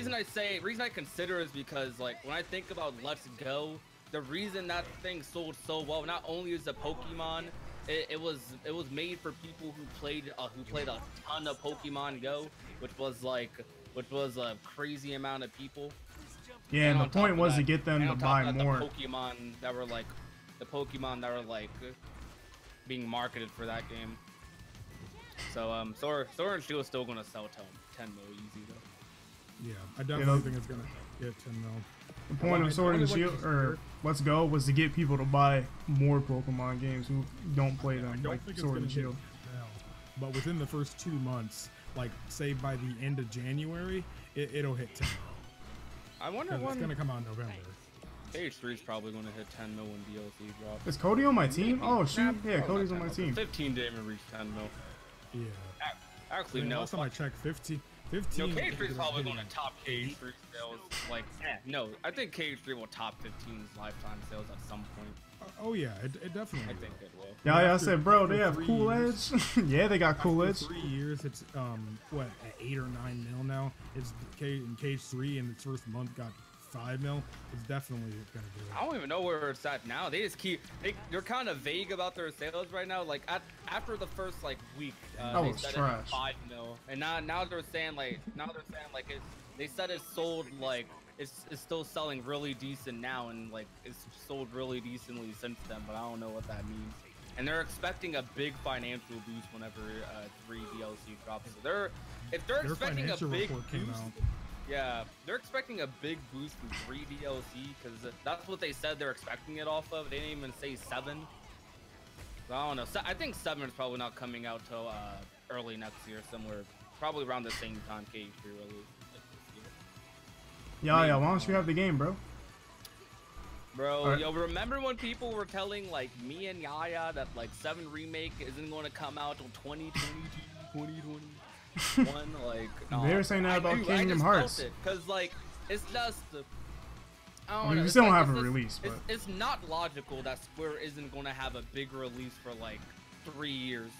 reason I consider is because like when I think about Let's Go, the reason that thing sold so well, not only is the Pokemon, it was made for people who played a ton of Pokemon Go, which was a crazy amount of people. Yeah, and the on top point of was to that- get them and to on top buy of that, more. The Pokemon that were like being marketed for that game. So Sword and Shield is still gonna sell 10 mil easy though. Yeah, I definitely think it's gonna get 10 mil. The point of Sword and Shield, or Let's Go, was to get people to buy more Pokemon games who don't play I them, don't like think it's Sword gonna and get Shield. 10 mil, but within the first 2 months, like say by the end of January, it'll hit 10 mil. I wonder 'Cause it's when gonna come out in November. KH3 is probably gonna hit 10 mil when DLC drops. Is Cody on my team? Oh shoot, Nah, yeah, probably Cody's not on my 10 mil. team. 15 didn't even reach 10 mil. Yeah. Actually, I mean, no. last time I checked, 15. No, KH3 is is probably hitting. going to top KH3 sales. Like, no, I think KH3 will top 15's lifetime sales at some point. Oh yeah, it definitely. I will. think it will. Yeah, I After- said, bro, after they have 3 Cool years- Edge. Yeah, they got Cool After Edge. 3 years, it's what at 8 or 9 mil now. It's in Cage 3 in its first month got 5 mil. It's definitely gonna do I it. don't even know where it's at now. They just they're kind of vague about their sales right now. Like after the first like week, That they was said trash. It 5 mil, and now they're saying like they said it sold like it's still selling really decent now, and like it's sold really decently since then. But I don't know what that means. And they're expecting a big financial boost whenever 3 DLC drops. So if they're Their expecting a financial big report came boost, out. Yeah, they're expecting a big boost in 3 DLC because that's what they said they're expecting it off of. They didn't even say 7. So I don't know. I think 7 is probably not coming out till early next year, somewhere probably around the same time KH3 release. Yeah, why don't you have the game, bro? Bro, Alright. yo, remember when people were telling like me and Yaya that like 7 remake isn't going to come out till 2021? Like, no, They were saying that about Kingdom Hearts. Because like it's just. I I don't mean, know. we It's still don't like, have a it's just- release, but It's not logical that Square isn't going to have a big release for like 3 years.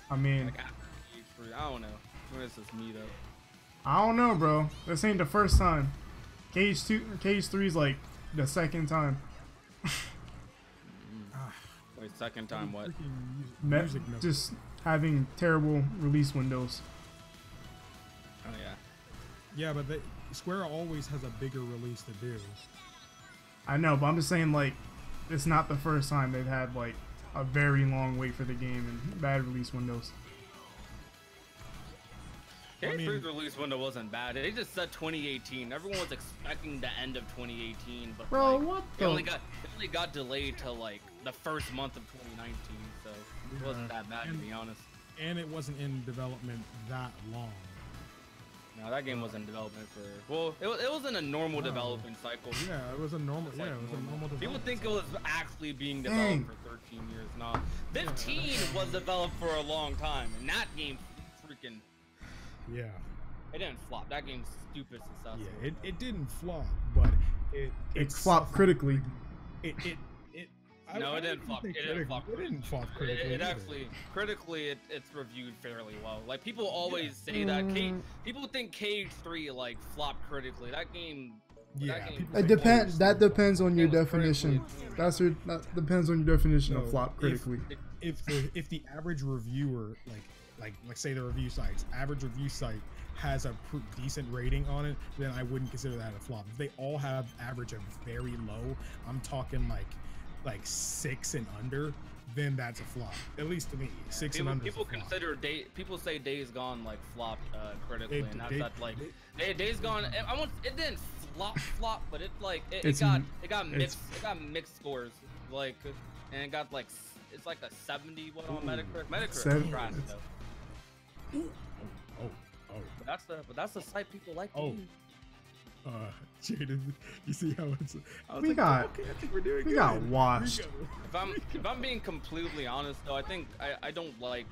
I mean, Like after KH3, I don't know. When is this meetup? I don't know, bro. This ain't the first time. KH3 is like the second time. Wait, second time what? Freaking Met, notes. just having terrible release windows. Oh yeah. Yeah, but Square always has a bigger release to do. I know, but I'm just saying, like, it's not the first time they've had like a very long wait for the game and bad release windows. I mean- KH3's release window wasn't bad. They just said 2018. Everyone was expecting the end of 2018, but Bro, like, what it the? only got delayed to like the first month of 2019, so it wasn't that bad to be honest. And it wasn't in development that long. No, that game was in development for it was in a normal No. development cycle. Yeah, it was a normal. It's Yeah, like it was a normal. People development think it was actually being Dang. developed for 13 years. No, 15 was developed for a long time, and that game freaking Yeah, it didn't flop. That game's stupid successful. yeah. It didn't flop, but It it flopped suffered. critically. It No, I it didn't don't flop. think It didn't flop. It didn't flop critically. It either. actually critically it's reviewed fairly well. Like people always say that people think KH3 like flopped critically. That game. Yeah, that game people It say depends. Call That of Duty. depends on your It was definition. critically- That depends on your definition of So, flop critically. If the average reviewer like say the review sites average review site has a decent rating on it, then I wouldn't consider that a flop. If they all have average of very low, I'm talking like 6 and under, then that's a flop. At least to me, 6 and under. People consider people say Days Gone like flopped critically, It- and that's they- that like Days Gone. It didn't flop, but it like it It's- got mixed scores like, and it got like it's like a 70 what on Metacritic. Metacritic Seven- is trash it's- though. Oh. But that's the site people like. To Oh. use. Jaden, you see how it's? I was We like, got- okay, I think we're doing we good. got Here we washed. go. If I'm being completely honest though, I think I don't like.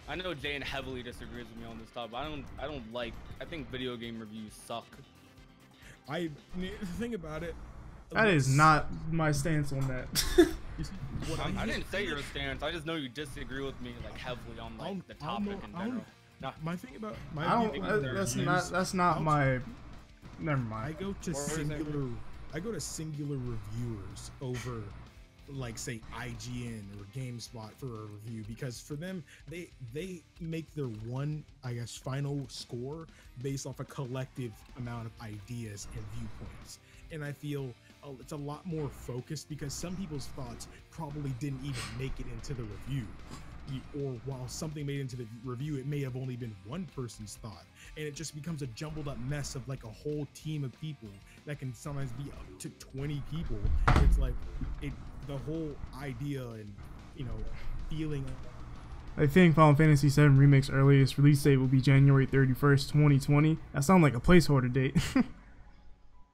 I know Jane heavily disagrees with me on this topic. I don't like. I think video game reviews suck. The thing about it. That is not my stance on that. you see, what I didn't say your stance. I just know you disagree with me like heavily on like the topic in general. My thing about my I view- don't. That's not my. Never I mind. go to What were you saying? singular reviewers over like say IGN or GameSpot for a review, because for them they make their one, I guess, final score based off a collective amount of ideas and viewpoints. And I feel it's a lot more focused because some people's thoughts probably didn't even make it into the review. Or while something made it into the review, it may have only been one person's thought, and it just becomes a jumbled up mess of like a whole team of people that can sometimes be up to 20 people. It's like the whole idea and feeling. I think Final Fantasy VII Remake's earliest release date will be January 31st, 2020. That sounds like a placeholder date.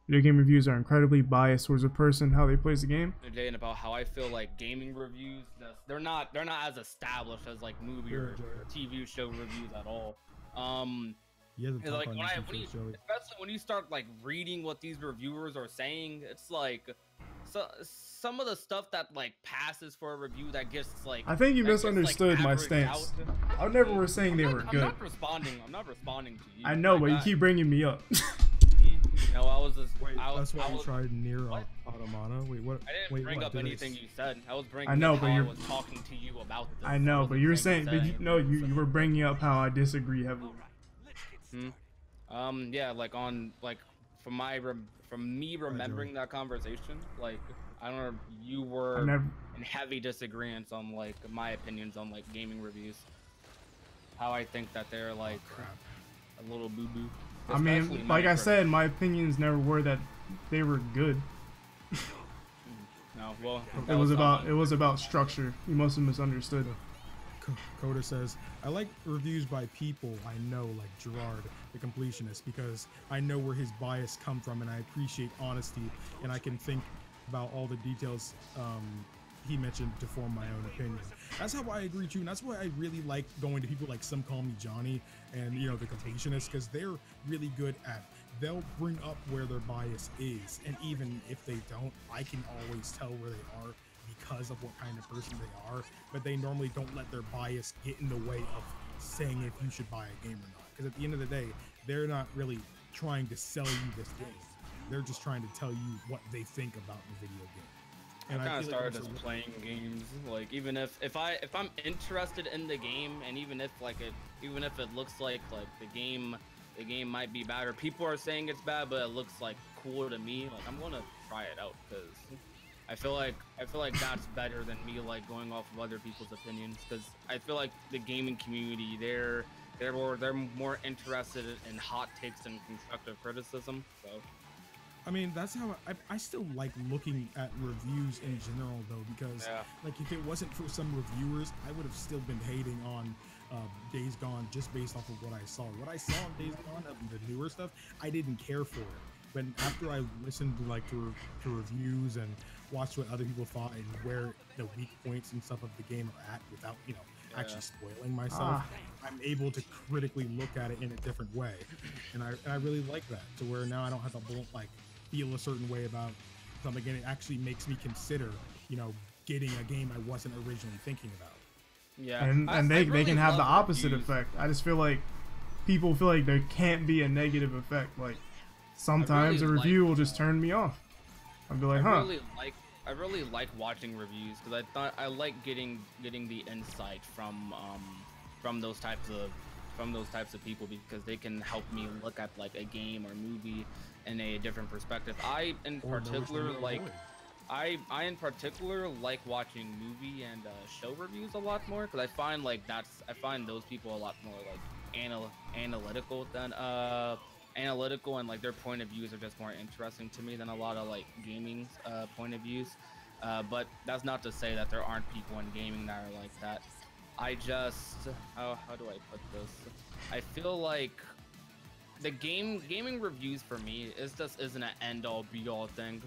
Video game reviews are incredibly biased towards a person how they plays the game. Jay, and about how I feel like gaming reviews, they're not as established as like movie or TV show reviews at all. Yeah, Like especially when you start like reading what these reviewers are saying, it's like some of the stuff that like passes for a review that gets like. I think you that gets, like, misunderstood my averaged stance. out. I never was saying they were I'm good. not responding. I'm not responding to you. I know, Like, but you keep bringing me up. No, I was just. Wait, I was, that's why I you was, tried Near What? Automata. Wait, what? I didn't wait, bring what? up Did I anything you said. I was bringing I know, up but how I you're- was talking to you about this. I know, but wasn't you were saying saying, you said no, anything, you so- were bringing up how I disagree heavily. Yeah, like on like from me remembering that conversation, like I don't know, you I were never. in heavy disagreements on like my opinions on like gaming reviews. How I think that they're like a little boo boo. I mean, like I said, my opinions never were that they were good. No, well, It was about structure. You must have misunderstood. Coda says, I like reviews by people I know, like Gerard, the completionist, because I know where his bias come from, and I appreciate honesty, and I can think about all the details he mentioned to form my own opinion. That's how I agree too, and that's why I really like going to people like Some Call Me Johnny and, you know, the completionist, because they're really good at, they'll bring up where their bias is, and even if they don't, I can always tell where they are because of what kind of person they are, but they normally don't let their bias get in the way of saying if you should buy a game or not, because at the end of the day, they're not really trying to sell you this game. They're just trying to tell you what they think about the video game. And I kind of started as playing games, like even if I'm interested in the game, and even if it looks like the game might be bad, or people are saying it's bad, but it looks like cool to me, like I'm gonna try it out, because I feel like that's better than me like going off of other people's opinions, because I feel like the gaming community, they're more interested in hot takes and constructive criticism. So I mean, that's how I still like looking at reviews in general, though, because like if it wasn't for some reviewers, I would have still been hating on Days Gone just based off of what I saw. What I saw in Days Gone, the newer stuff, I didn't care for it. But after I listened to reviews and watched what other people thought and where the weak points and stuff of the game are at, without, you know, actually spoiling myself, I'm able to critically look at it in a different way, and I really like that, to where now I don't have to like feel a certain way about something, and it actually makes me consider, you know, getting a game I wasn't originally thinking about. Yeah, and they can have the opposite effect. I just feel like people feel like there can't be a negative effect. Like sometimes a review will just turn me off. I'll be like, I really like watching reviews, because I like getting the insight from those types of people, because they can help me look at like a game or movie in a different perspective. I in particular like watching movie and show reviews a lot more, because I find those people a lot more like analytical than analytical, and like their point of views are just more interesting to me than a lot of like gaming point of views. But that's not to say that there aren't people in gaming that are like that. I just how do I put this? I feel like the gaming reviews for me isn't an end-all be-all thing,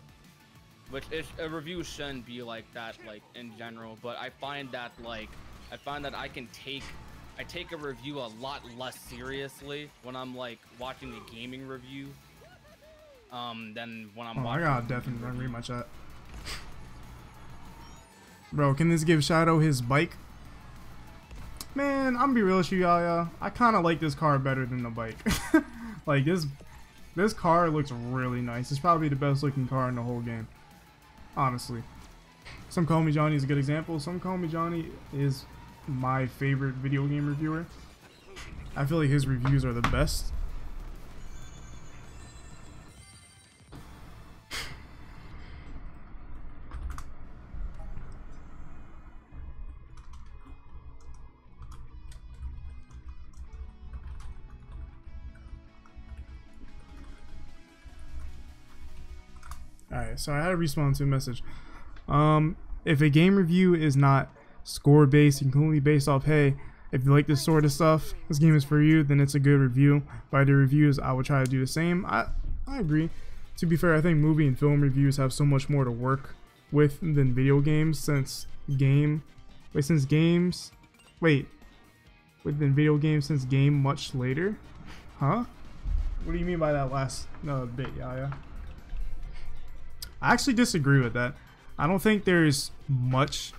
which a review shouldn't be like that, like in general. But I find that I take a review a lot less seriously when I'm like watching a gaming review than when I'm watching. I gotta definitely read my chat. Bro, can this give Shadow his bike? Man, I'm gonna be real with you, y'all. I kind of like this car better than the bike. Like this car looks really nice. It's probably the best looking car in the whole game, honestly. Some Call Me Johnny is a good example. Some Call Me Johnny is my favorite video game reviewer. I feel like his reviews are the best. Alright, so I had to respond to a message. If a game review is not score based and completely based off, hey, if you like this sort of stuff, this game is for you, then it's a good review. By the reviews, I would try to do the same. I agree. To be fair, I think movie and film reviews have so much more to work with than video games, within video games since game much later. Huh? What do you mean by that last bit, Yaya? I actually disagree with that. I don't think there's much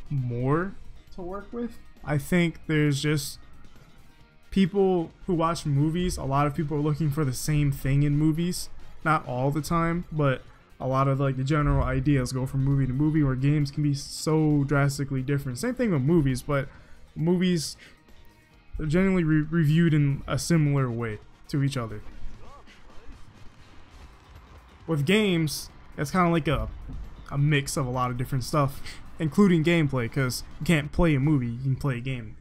more to work with. I think there's just people who watch movies. A lot of people are looking for the same thing in movies. Not all the time, but a lot of like the general ideas go from movie to movie, where games can be so drastically different. Same thing with movies, but movies are generally reviewed in a similar way to each other. With games, it's kind of like a mix of a lot of different stuff, including gameplay, because you can't play a movie, you can play a game.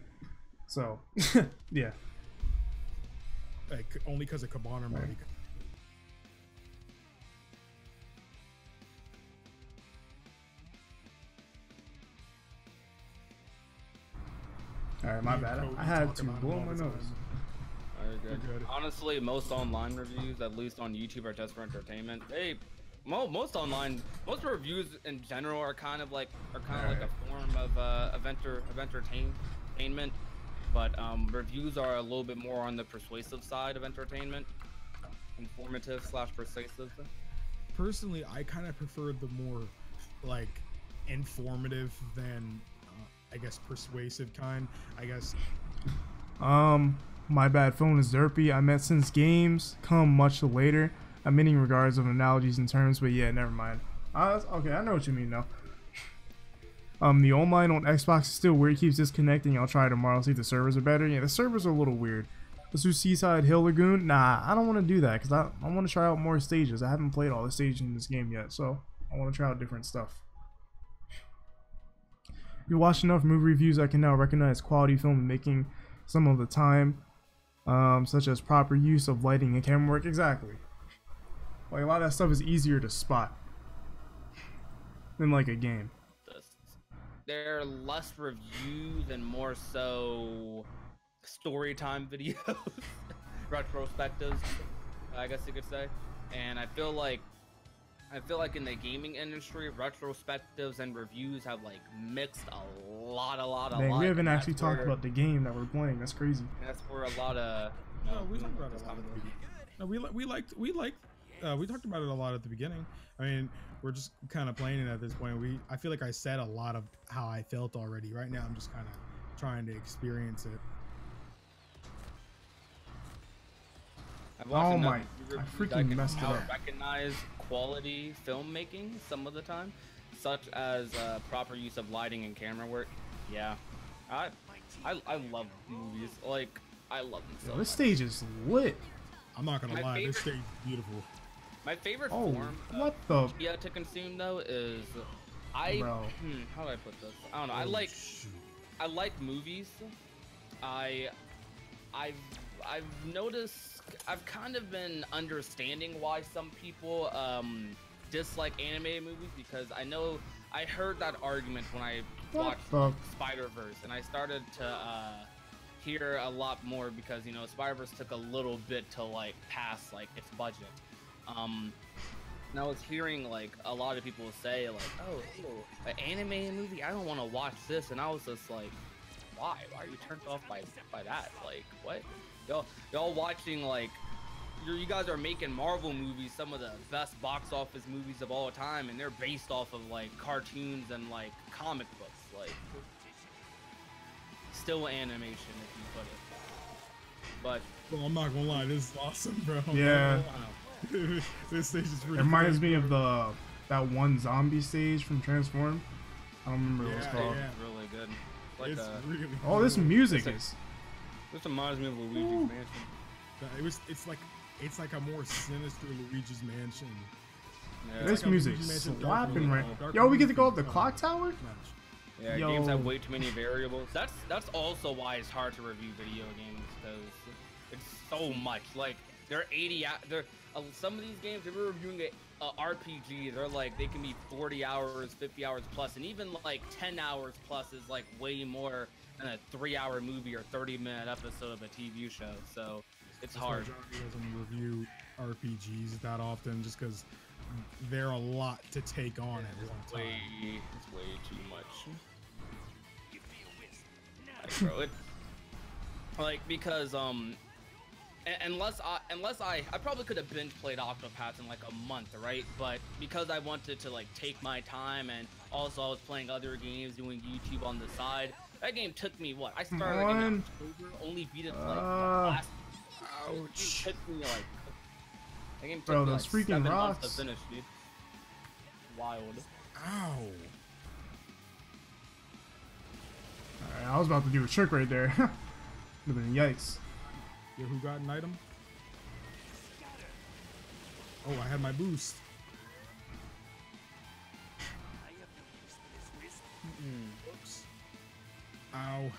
So, yeah. like only because of Cabana mode. Alright, my bad. I had to blow my nose. Alright, good. You're good. Honestly, most online reviews, at least on YouTube, are just for entertainment. Most reviews in general are kind of like a form of entertainment, but reviews are a little bit more on the persuasive side of entertainment, informative / persuasive. Personally, I kind of prefer the more like informative than I guess persuasive kind. I guess. My bad. Phone is derpy. I meant since games come much later. I'm meaning regards of analogies and terms, but yeah, never mind. Okay, I know what you mean now. The online on Xbox is still weird. It keeps disconnecting. I'll try tomorrow, see if the servers are better. Yeah, the servers are a little weird. Let's do Seaside Hill Lagoon. Nah, I don't want to do that because I want to try out more stages. I haven't played all the stages in this game yet, so I want to try out different stuff. If you watch enough movie reviews, I can now recognize quality filmmaking some of the time, such as proper use of lighting and camera work. Exactly. Like a lot of that stuff is easier to spot than like a game. There are less reviews and more so story time videos, retrospectives, I guess you could say. And I feel like in the gaming industry, retrospectives and reviews have like mixed a lot. Man, we haven't actually talked about the game that we're playing. That's crazy. That's where a lot of we talked about it a lot at the beginning. No, we talked about it a lot at the beginning. I mean, we're just kind of playing it at this point. I feel like I said a lot of how I felt already. Right now, I'm just kind of trying to experience it. Oh my! I freaking messed it up. Recognize quality filmmaking some of the time, such as proper use of lighting and camera work. Yeah, I love movies. Like I love them so much. This stage is lit. I'm not gonna lie, this stage is beautiful. My favorite form media to consume though is how do I put this? I don't know. I like movies. I've noticed I've kind of been understanding why some people dislike animated movies, because I heard that argument when I watched Spider-Verse, and I started to hear a lot more because Spider-Verse took a little bit to like pass like its budget. And I was hearing like a lot of people say like, oh, an animated movie, I don't want to watch this, and I was just like, why are you turned off by that? Like, what? Y'all watching like you guys are making Marvel movies, some of the best box office movies of all time, and they're based off of like cartoons and like comic books, like still animation if you put it. But well, I'm not gonna lie, this is awesome, bro. Yeah. This stage is really It reminds me of that one zombie stage from Transform. I don't remember what it was called. Yeah, really good. Like it's really oh, this music is. This reminds me of Luigi's Mansion. It's like a more sinister Luigi's Mansion. Yeah. This music's slapping right. Yo, we get to go up the clock tower. Yeah, games have way too many variables. That's also why it's hard to review video games, because it's so much. Like some of these games, if we're reviewing a RPG, they can be 40 hours, 50 hours plus, and even like 10 hours plus is like way more than a 3-hour movie or 30-minute episode of a TV show. So it's hard. Johnny doesn't review RPGs that often, just because they're a lot to take on at one time. It's way too much. Like, bro, because unless I probably could have binge played Octopath in like a month, right? But because I wanted to like take my time, and also I was playing other games, doing YouTube on the side, that game took me what? I started like, in October, only beat it like last. Ouch! It took me like. That game took me like 7 months to finish, dude. Wild. Ow! Alright, I was about to do a trick right there. Yikes. Yo, who got an item? Oh, I had my boost. Oops. Ow.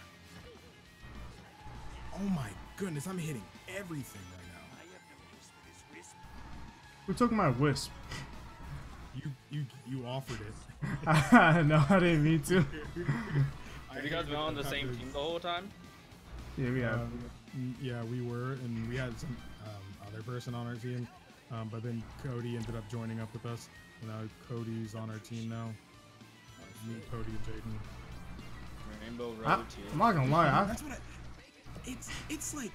Oh my goodness, I'm hitting everything right now. I have no use for this wisp. Who took my wisp? You offered it. No, I didn't mean to. Have you guys been on the same team the whole time? Yeah, we have. Yeah, we were, and we had some other person on our team, but then Cody ended up joining up with us. And now Cody's on our team now. Me, Cody, and Jaden. Rainbow Road I'm team. not gonna lie. That's what it's like.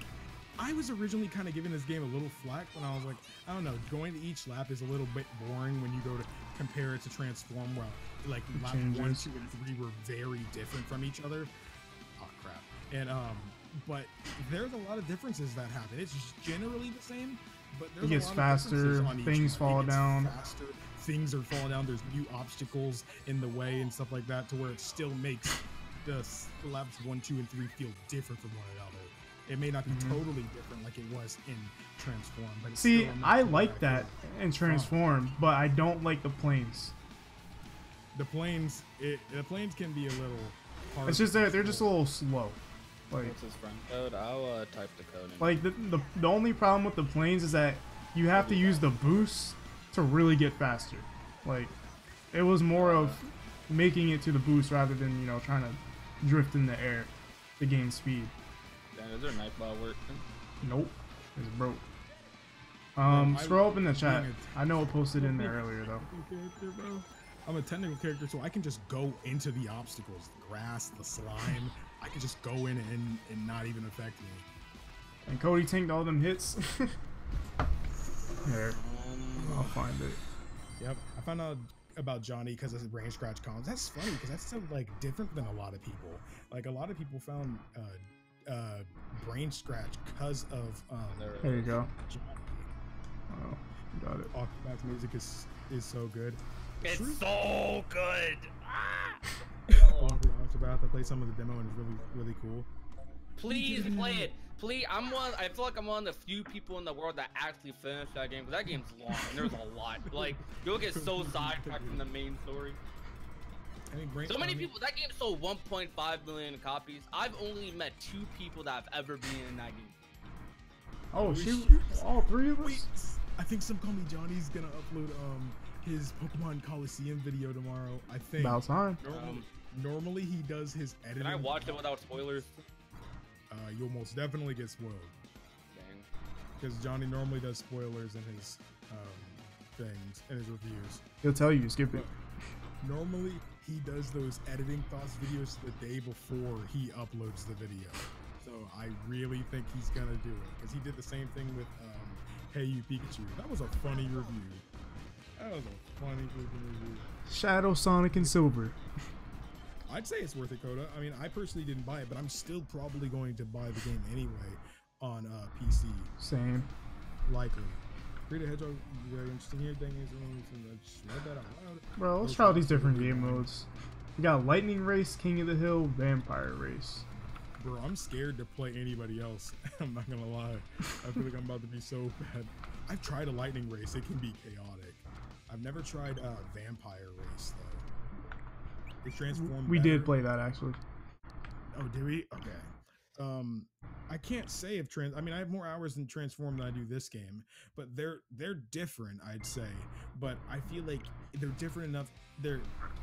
I was originally kind of giving this game a little flack when I was like, I don't know, going to each lap is a little bit boring when you go to compare it to Transform. Well, like lap 1, 2, and 3 were very different from each other. Oh crap! And but there's a lot of differences that happen. It's generally the same, but there's It gets a lot faster, of differences on each things one. fall It gets down. Faster, things are falling down. There's new obstacles in the way and stuff like that, to where it still makes the laps 1, 2, and 3 feel different from one another. It may not be totally different like it was in Transform, but it's See, still enough I to like where I that feel in Transform, but I don't like the planes. the planes can be a little hard. It's just that they're just a little slow. Like, What's his friend code? I'll type the code in. like the only problem with the planes is that you have to use the boost to really get faster. Like, it was more of making it to the boost rather than, you know, trying to drift in the air to gain speed. Damn, is there Nightbot working? Nope, it's broke. I Scroll up in the chat. being I know it posted in there earlier though. character, bro. I'm a technical character, so I can just go into the obstacles, the grass, the slime. I can just go in and not even affect me. And Cody tanked all them hits. Here, I'll find it. Yep, I found out about Johnny because of his brain scratch comms. That's funny because that's so like different than a lot of people. Like a lot of people found brain scratch because of There you go. Johnny. Oh, got it. Octopath's music is so good. It's True. so good. Ah! Octopath, I played some of the demo and it's really cool. Please play it. Please, I feel like I'm one of the few people in the world that actually finished that game, because that game's long and there's a lot. Like, you'll get so sidetracked from the main story. So many people. That game sold 1.5 million copies. I've only met 2 people that have ever been in that game. Oh shoot! All 3 of Wait, us. I think Some Call Me Johnny's gonna upload his Pokemon Coliseum video tomorrow. I think. About time. Normally he does his editing. Can I watch it without spoilers? You'll most definitely get spoiled. Dang. Because Johnny normally does spoilers in his things, in his reviews. He'll tell you. Skip it. Normally he does those editing thoughts videos the day before he uploads the video. So I really think he's gonna do it. Because he did the same thing with Hey You Pikachu. That was a funny review. That was a funny freaking review. Shadow, Sonic, and Silver. I'd say it's worth it, Coda. I mean, I personally didn't buy it, but I'm still probably going to buy the game anyway on PC. Same. Likely. Create a Hedgehog, very interesting here. Dang it, I just read that out loud. Bro, let's try all these different game modes. We got Lightning Race, King of the Hill, Vampire Race. Bro, I'm scared to play anybody else. I'm not gonna lie. I feel like I'm about to be so bad. I've tried a Lightning Race. It can be chaotic. I've never tried a Vampire Race, though. It's transformed. We better. did play that actually. Oh, did we? Okay. I can't say if I mean, I have more hours in Transform than I do this game, but they're different, I'd say. But I feel like they're different enough. They're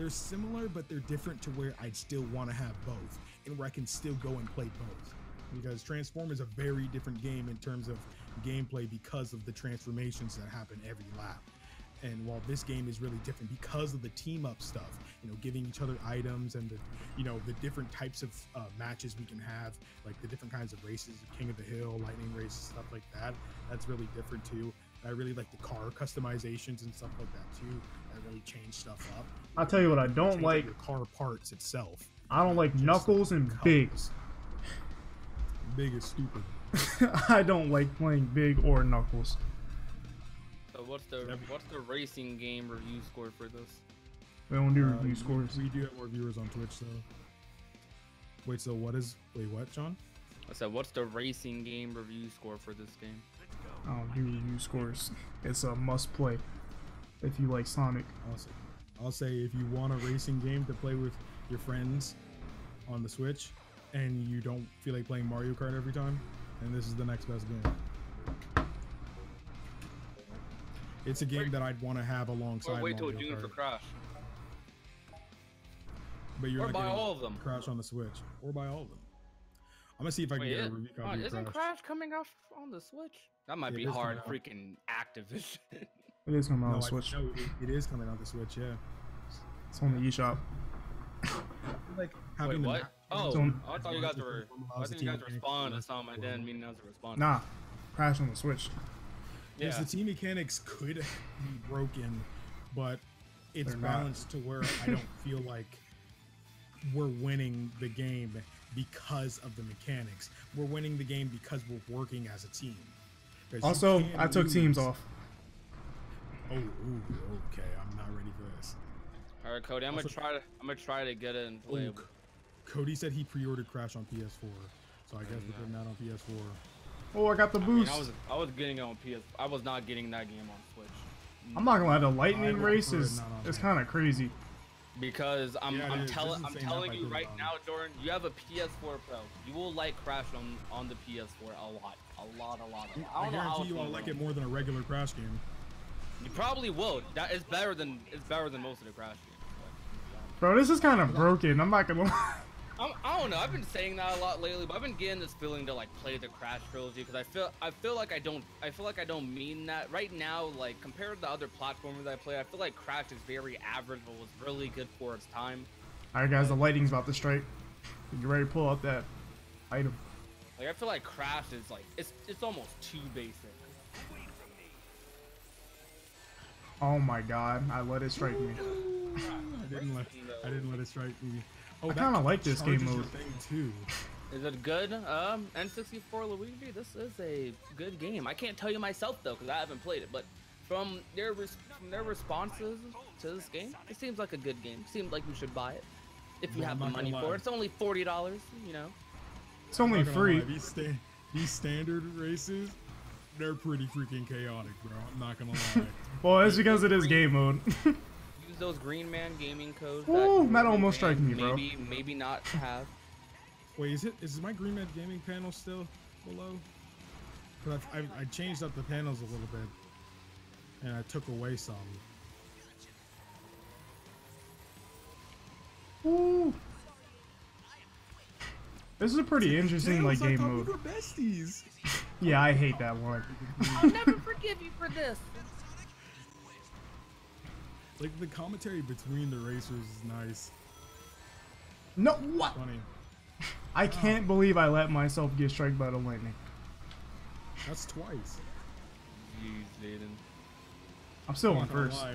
similar, but they're different to where I'd still want to have both, and where I can still go and play both. Because Transform is a very different game in terms of gameplay because of the transformations that happen every lap. And while this game is really different because of the team up stuff, you know, giving each other items and the different types of matches we can have, like the different kinds of races, King of the Hill, Lightning Race, stuff like that. That's really different too. I really like the car customizations and stuff like that too. That really change stuff up. I'll tell you what I don't Change like. up your car parts itself. I don't like Just Knuckles and colors. Big. Big is stupid. I don't like playing Big or Knuckles. So what's the racing game review score for this? We don't do review scores. We do have more viewers on Twitch, though. Wait, so what, John? I said, what's the racing game review score for this game? I don't do review scores. It's a must play if you like Sonic. I'll say if you want a racing game to play with your friends on the Switch and you don't feel like playing Mario Kart every time, and this is the next best game. It's a game that I'd want to have alongside. Or wait till Mario June Kart. for Crash. But you're Or not buy getting all of them. Crash on the Switch, or buy all of them. I'm gonna see if I can Wait, get a review copy of isn't Crash. Crash coming out on the Switch? That might It be is hard coming out. freaking Activision. It is coming out No, on Switch. no, it is coming on the Switch. Yeah. It's on the eShop. Like Wait, having the what? Oh, on- I thought you guys were. I allows the think you guys team mechanics respond to to something. I didn't mean that was a response. Nah, Crash on the Switch. Yes, Yeah. the team mechanics could be broken, but it's They're not. balanced to where I don't feel like we're winning the game because of the mechanics. We're winning the game because we're working as a team. 'Cause you Also, can't I took teams lose- off. Oh, ooh, okay. I'm not ready for this. All right, Cody. I'm Also- gonna try to get it and play. Ooh, Cody said he pre-ordered Crash on PS4, so I guess we're putting that on PS4. Oh, I got the I mean, boost. I was getting it on PS. I was not getting that game on Switch I'm not gonna lie, the I lightning would race prefer it is not on it's there. kind of crazy. because Yeah, it I'm is. telling This is the same telling map I you put it right on. now, Jordan. You have a PS4 Pro. You will like Crash on the PS4 a lot. I I don't know how guarantee it's you I'll gonna like run. it more than a regular Crash game. You probably will. That is better than most of the Crash games. Bro, this is kind of broken. I'm not gonna lie. I don't know. I've been saying that a lot lately, but I've been getting this feeling to like play the Crash trilogy because I feel like I don't mean that right now. Like compared to the other platformers I play, I feel like Crash is very average, but was really good for its time. All right, guys, the lightning's about to strike. You ready to pull out that item? Like I feel like Crash is like it's almost too basic. Oh my God, I let it strike me. I didn't let it strike me. Oh, I that kinda like this game charges your mode. thing too. Is it good? N64 Luigi, this is a good game. I can't tell you myself though because I haven't played it, but from their responses to this game, it seems like a good game. Seems like you should buy it if you Well, have I'm the not money gonna for lie. it. It's only $40, you know. It's only Not gonna free. lie, these standard races, they're pretty freaking chaotic, bro. I'm not gonna lie. Well, it's because it is game mode. Use those Green Man gaming codes. Ooh, that that Green almost Man strike me, bro. Maybe not have. Wait, is my Green Man gaming panel still below? 'Cause I changed up the panels a little bit, and I took away some. Ooh. This is a pretty interesting like Tails, I game thought we mode. were besties. Yeah, I hate that one. I'll never forgive you for this. Like the commentary between the racers is nice. No, what? Funny. I can't believe I let myself get struck by the lightning. That's twice. Jeez, Jaden. I'm still I'm on not gonna first. lie,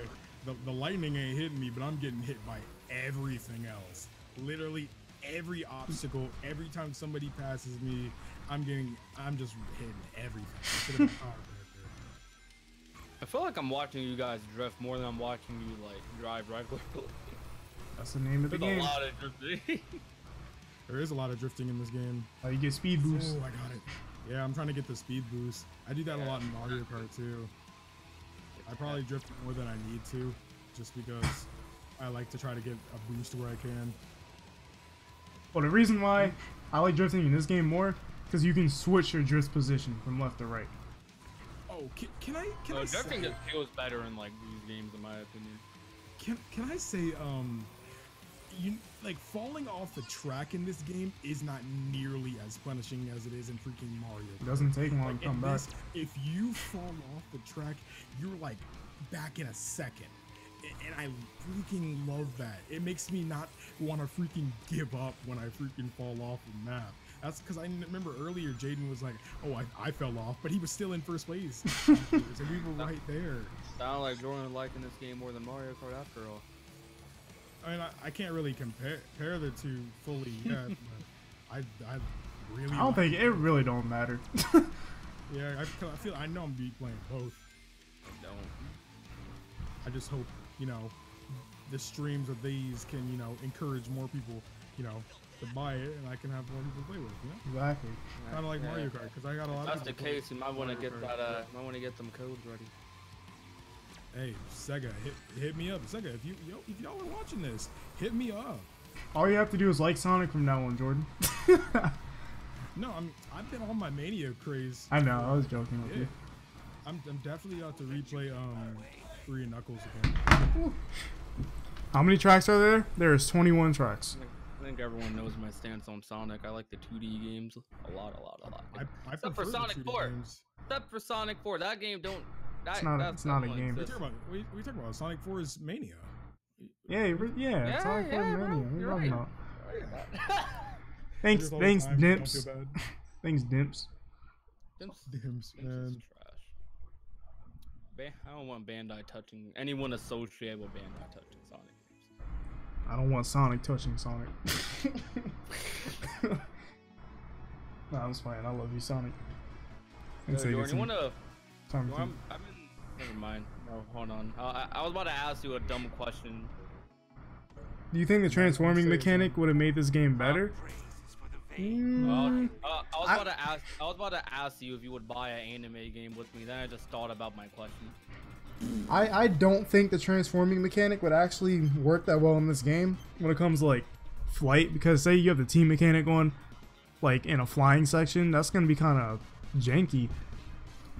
the lightning ain't hitting me, but I'm getting hit by everything else. Literally every obstacle, every time somebody passes me, I'm just hitting everything. I should've been powered right there. I feel like I'm watching you guys drift more than I'm watching you like drive regularly. That's the name of the There's a game. lot of drifting. There is a lot of drifting in this game. You get speed boost. Oh, I got it. Yeah, I'm trying to get the speed boost. I do that a lot in Mario Kart too. I probably drift more than I need to, just because I like to try to get a boost where I can. Well, the reason why I like drifting in this game more, because you can switch your drift position from left to right. Oh, can I Drifting say, just feels better in like these games, in my opinion. can I say you like falling off the track in this game is not nearly as punishing as it is in freaking Mario It Kart. doesn't take long Like, to come in back. this, if you fall off the track, you're like back in a second. And I freaking love that. It makes me not want to freaking give up when I freaking fall off the map. That's because I remember earlier Jaden was like, oh, I fell off, but he was still in first place. So we were right there. Sound like Jordan liking this game more than Mario Kart after all. I mean, I can't really compare the two fully yet, but I really I don't think it really don't matter. Yeah, I know I'm be playing both. Don't. I just hope, the streams of these can, encourage more people, to buy it, and I can have more people to play with. Exactly. Kind of like Yeah. Mario Kart, because I got a lot If that's of the people play case, you might want to Mario get Kart. that. Might want to get them codes ready. Hey, Sega, hit me up. Sega, if y'all are watching this, hit me up. All you have to do is like Sonic from now on, Jordan. No, I mean I've been on my Mania craze. I know, I was joking with Yeah. you. I'm definitely out to replay 3 Knuckles again. How many tracks are there? There's 21 tracks. I think everyone knows my stance on Sonic. I like the 2D games a lot. I Except for prefer the Sonic 2D 4. games. Except for Sonic 4. That game don't. That, It's not a game. We talking about Sonic 4 is Mania. Yeah, Yeah, Sonic 4 yeah, Mania. bro, What are you you're talking right. about? Thanks, All the thanks, time, don't Dimps. feel bad. Thanks, Dimps. Dims, This man. is trash. I don't want Bandai touching anyone associated with Bandai touching Sonic games. I don't want Sonic touching Sonic. No, I'm just playing. I love you, Sonic. And Sega Jordan, too. you wanna? Time Well, never mind. No, hold on. I was about to ask you a dumb question. Do you think the transforming mechanic would have made this game better? Praise is for the vain. I was about to ask you if you would buy an anime game with me. Then I just thought about my question. I don't think the transforming mechanic would actually work that well in this game when it comes to like flight, because say you have the team mechanic going like in a flying section, that's gonna be kind of janky,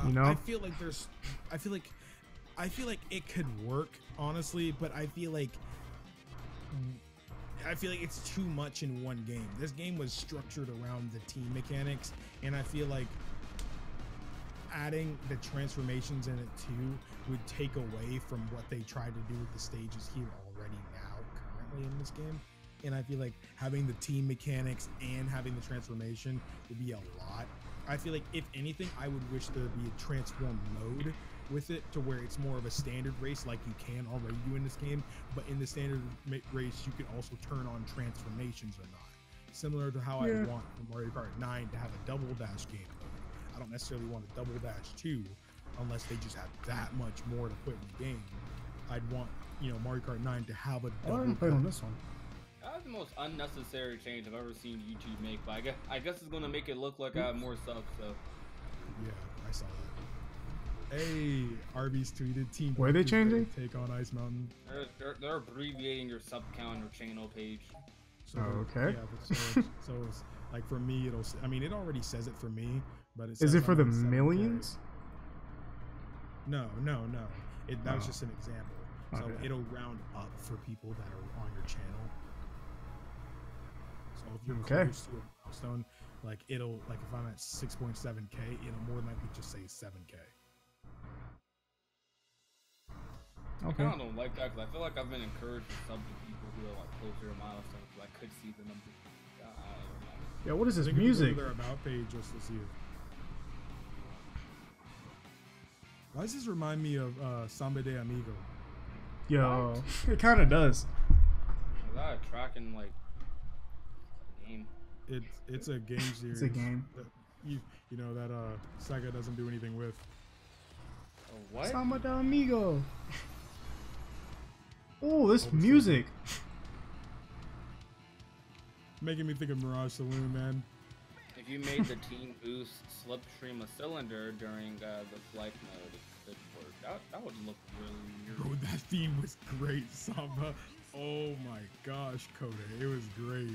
you know. I feel like it could work honestly, but I feel like it's too much in one game. This game was structured around the team mechanics, and I feel like adding the transformations in it too would take away from what they tried to do with the stages here already now currently in this game. And I feel like having the team mechanics and having the transformation would be a lot. I feel like if anything, I would wish there would be a transform mode with it to where it's more of a standard race like you can already do in this game, but in the standard race you can also turn on transformations or not. Similar to how I want Mario Kart 9 to have a double dash game mode. I don't necessarily want a double dash 2 unless they just have that much more to put in the game. I'd want, Mario Kart 9 to have a I double haven't played on this one. That's the most unnecessary change I've ever seen YouTube make, but I guess it's gonna make it look like I have more subs. So Yeah, I saw that. Hey, Arby's tweeted team. Were they changing? Take on Ice Mountain. they're abbreviating your sub count or channel page. So Okay. Yeah, but so it's, like for me, it already says it for me, but it says Is it for I'm the at 7K. millions? No. That was just an example. So Okay. it'll round up for people that are on your channel. So if you're Okay. close to a milestone, it'll if I'm at 6.7K, it'll more than likely just say 7K. I Okay. kind of don't like that because I feel like I've been encouraged to sub to people who are like closer to milestones. I could see the numbers. I don't know. Yeah, what is this I think if you go to music? their about page just to see it. Why does this remind me of Samba de Amigo? Yo, it kind of does. Is that a track in like game? It's a game series. It's a game. That that Sega doesn't do anything with. Oh, what? Samba de Amigo. Oh, this Over music. Making me think of Mirage Saloon, man. If you made the team boost slipstream a cylinder during the flight mode, it could work. That would look really Bro, weird. that theme was great, Samba. Oh my gosh, Coda, it was great.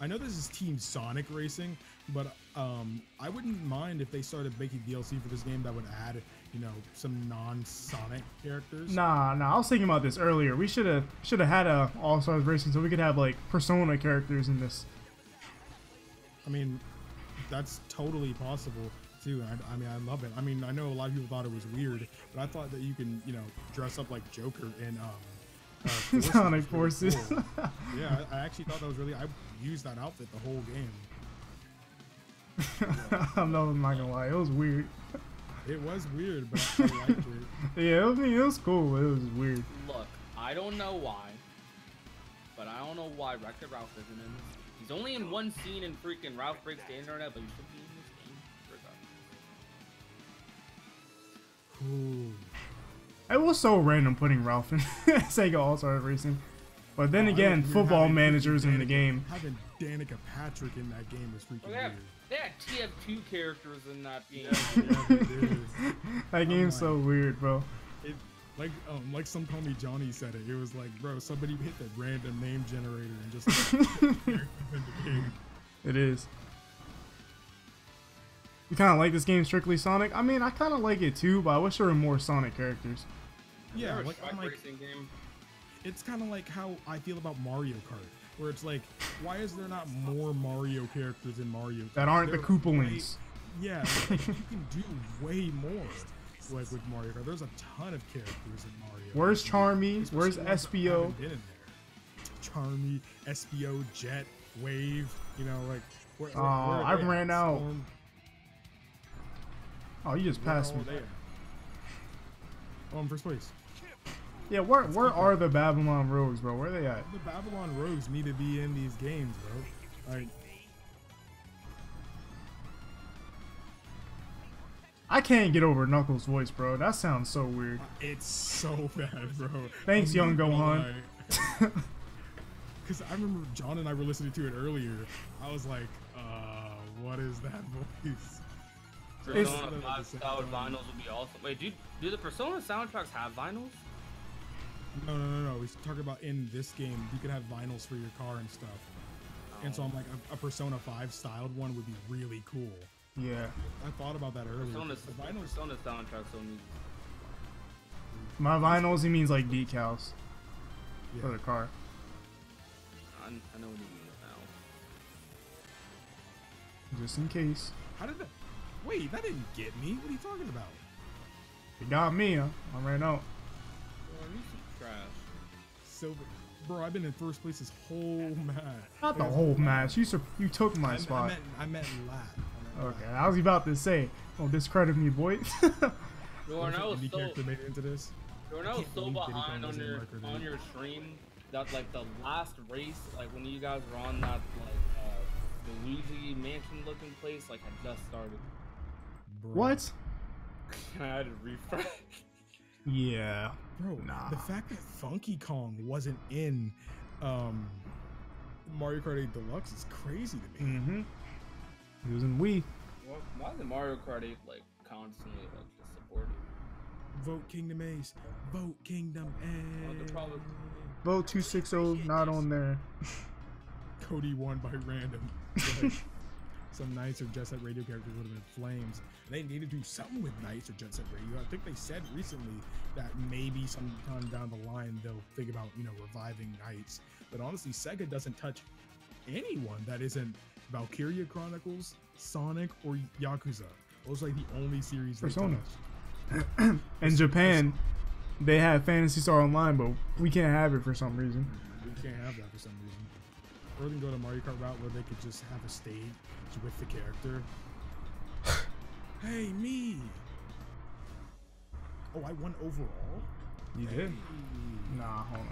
I know this is Team Sonic Racing, but I wouldn't mind if they started making DLC for this game that would add, some non-Sonic characters. Nah, I was thinking about this earlier. We should have had a All Stars Racing so we could have like Persona characters in this. I mean, that's totally possible too. I love it. I mean, I know a lot of people thought it was weird, but I thought that you can, dress up like Joker in Forces Sonic was really Forces. cool. Yeah, I actually thought that was really. I used that outfit the whole game. I'm not gonna lie, it was weird. It was weird, but I liked it. Yeah, it was cool. It was weird. Look, I don't know why, but I don't know why Wreck-It Ralph isn't in this. He's only in one scene in freaking Ralph Breaks the Internet, but he should be in this game. Ooh. It was so random putting Ralph in Sega All Stars Racing. But then Oh, I again, was football having managers in the Danica- game. Having Danica Patrick in that game was freaking Well, weird. they had TF2 characters in that game. Yeah, they did. That game's so like- weird, bro. It, like some homie Johnny said it. It was like, bro, somebody hit the random name generator and just like, in the game. It is. You kind of like this game strictly Sonic? I mean, I kind of like it too, but I wish there were more Sonic characters. Yeah, Never like tried I'm like, racing game. it's kind of like how I feel about Mario Kart, where it's like, why is there not more Mario characters in Mario Kart? That aren't the There are Koopalings. Yeah, like, you can do way more. Like with Mario Kart, there's a ton of characters in Mario. Where's Kart. Charmy? Especially Where's ones that SBO? haven't been in there. Charmy, SBO, Jet, Wave. You know, like. Where are I they ran at? out. Storm, Oh, you just where passed are me. they at? Oh, I'm first place. Yeah, where are the Babylon Rogues, bro? Where are they at? The Babylon Rogues need to be in these games, bro. Like, I can't get over Knuckles' voice, bro. That sounds so weird. it's so bad, bro. Thanks, young Gohan. Because I remember John and I were listening to it earlier. I was like, what is that voice? Persona 5 style vinyls would be awesome. Wait, do the Persona soundtracks have vinyls? No. He's talking about in this game, you could have vinyls for your car and stuff. And so I'm like, a Persona 5 styled one would be really cool. Yeah. I thought about that earlier. The vinyls, Persona soundtracks don't need. My vinyls, he means like decals yeah. for the car. I know what you mean now. Just in case. How did that? Wait, that didn't get me. What are you talking about? It got me, huh? I ran out. Well, I need some trash. So, bro, I've been in first place this whole match. Not the whole match. You took my I spot. meant lap. Okay, I was about to say, don't discredit me, boy. Dornell Indie was character made it into this. Dornell was can't so believe Diddy behind Kong was in Record on League. your stream that like the last race, like when you guys were on that the Luigi mansion looking place, like had just started. Bro. What? I had to refresh. Yeah. Bro, Nah. the fact that Funky Kong wasn't in Mario Kart 8 Deluxe is crazy to me. Mm-hmm. He was in Wii. Well, why is the Mario Kart 8 like constantly like just supported? Vote Kingdom Ace. Vote Kingdom Well, they're Ace. probably Vote 260 not on there. Cody won by random. Like, some Knights or Jet Set Radio characters would have been flames. They need to do something with Knights or Jet Set Radio. I think they said recently that maybe sometime down the line they'll think about, reviving Knights. But honestly, Sega doesn't touch anyone that isn't Valkyria Chronicles, Sonic, or Yakuza. Those are like the only series they Persona. touch. In Japan, they have Phantasy Star Online, but we can't have it for some reason. We can't have that for some reason. Or they can go to Mario Kart route where they could just have a stage with the character. Hey, me! Oh, I won overall? You Hey. did? Nah, hold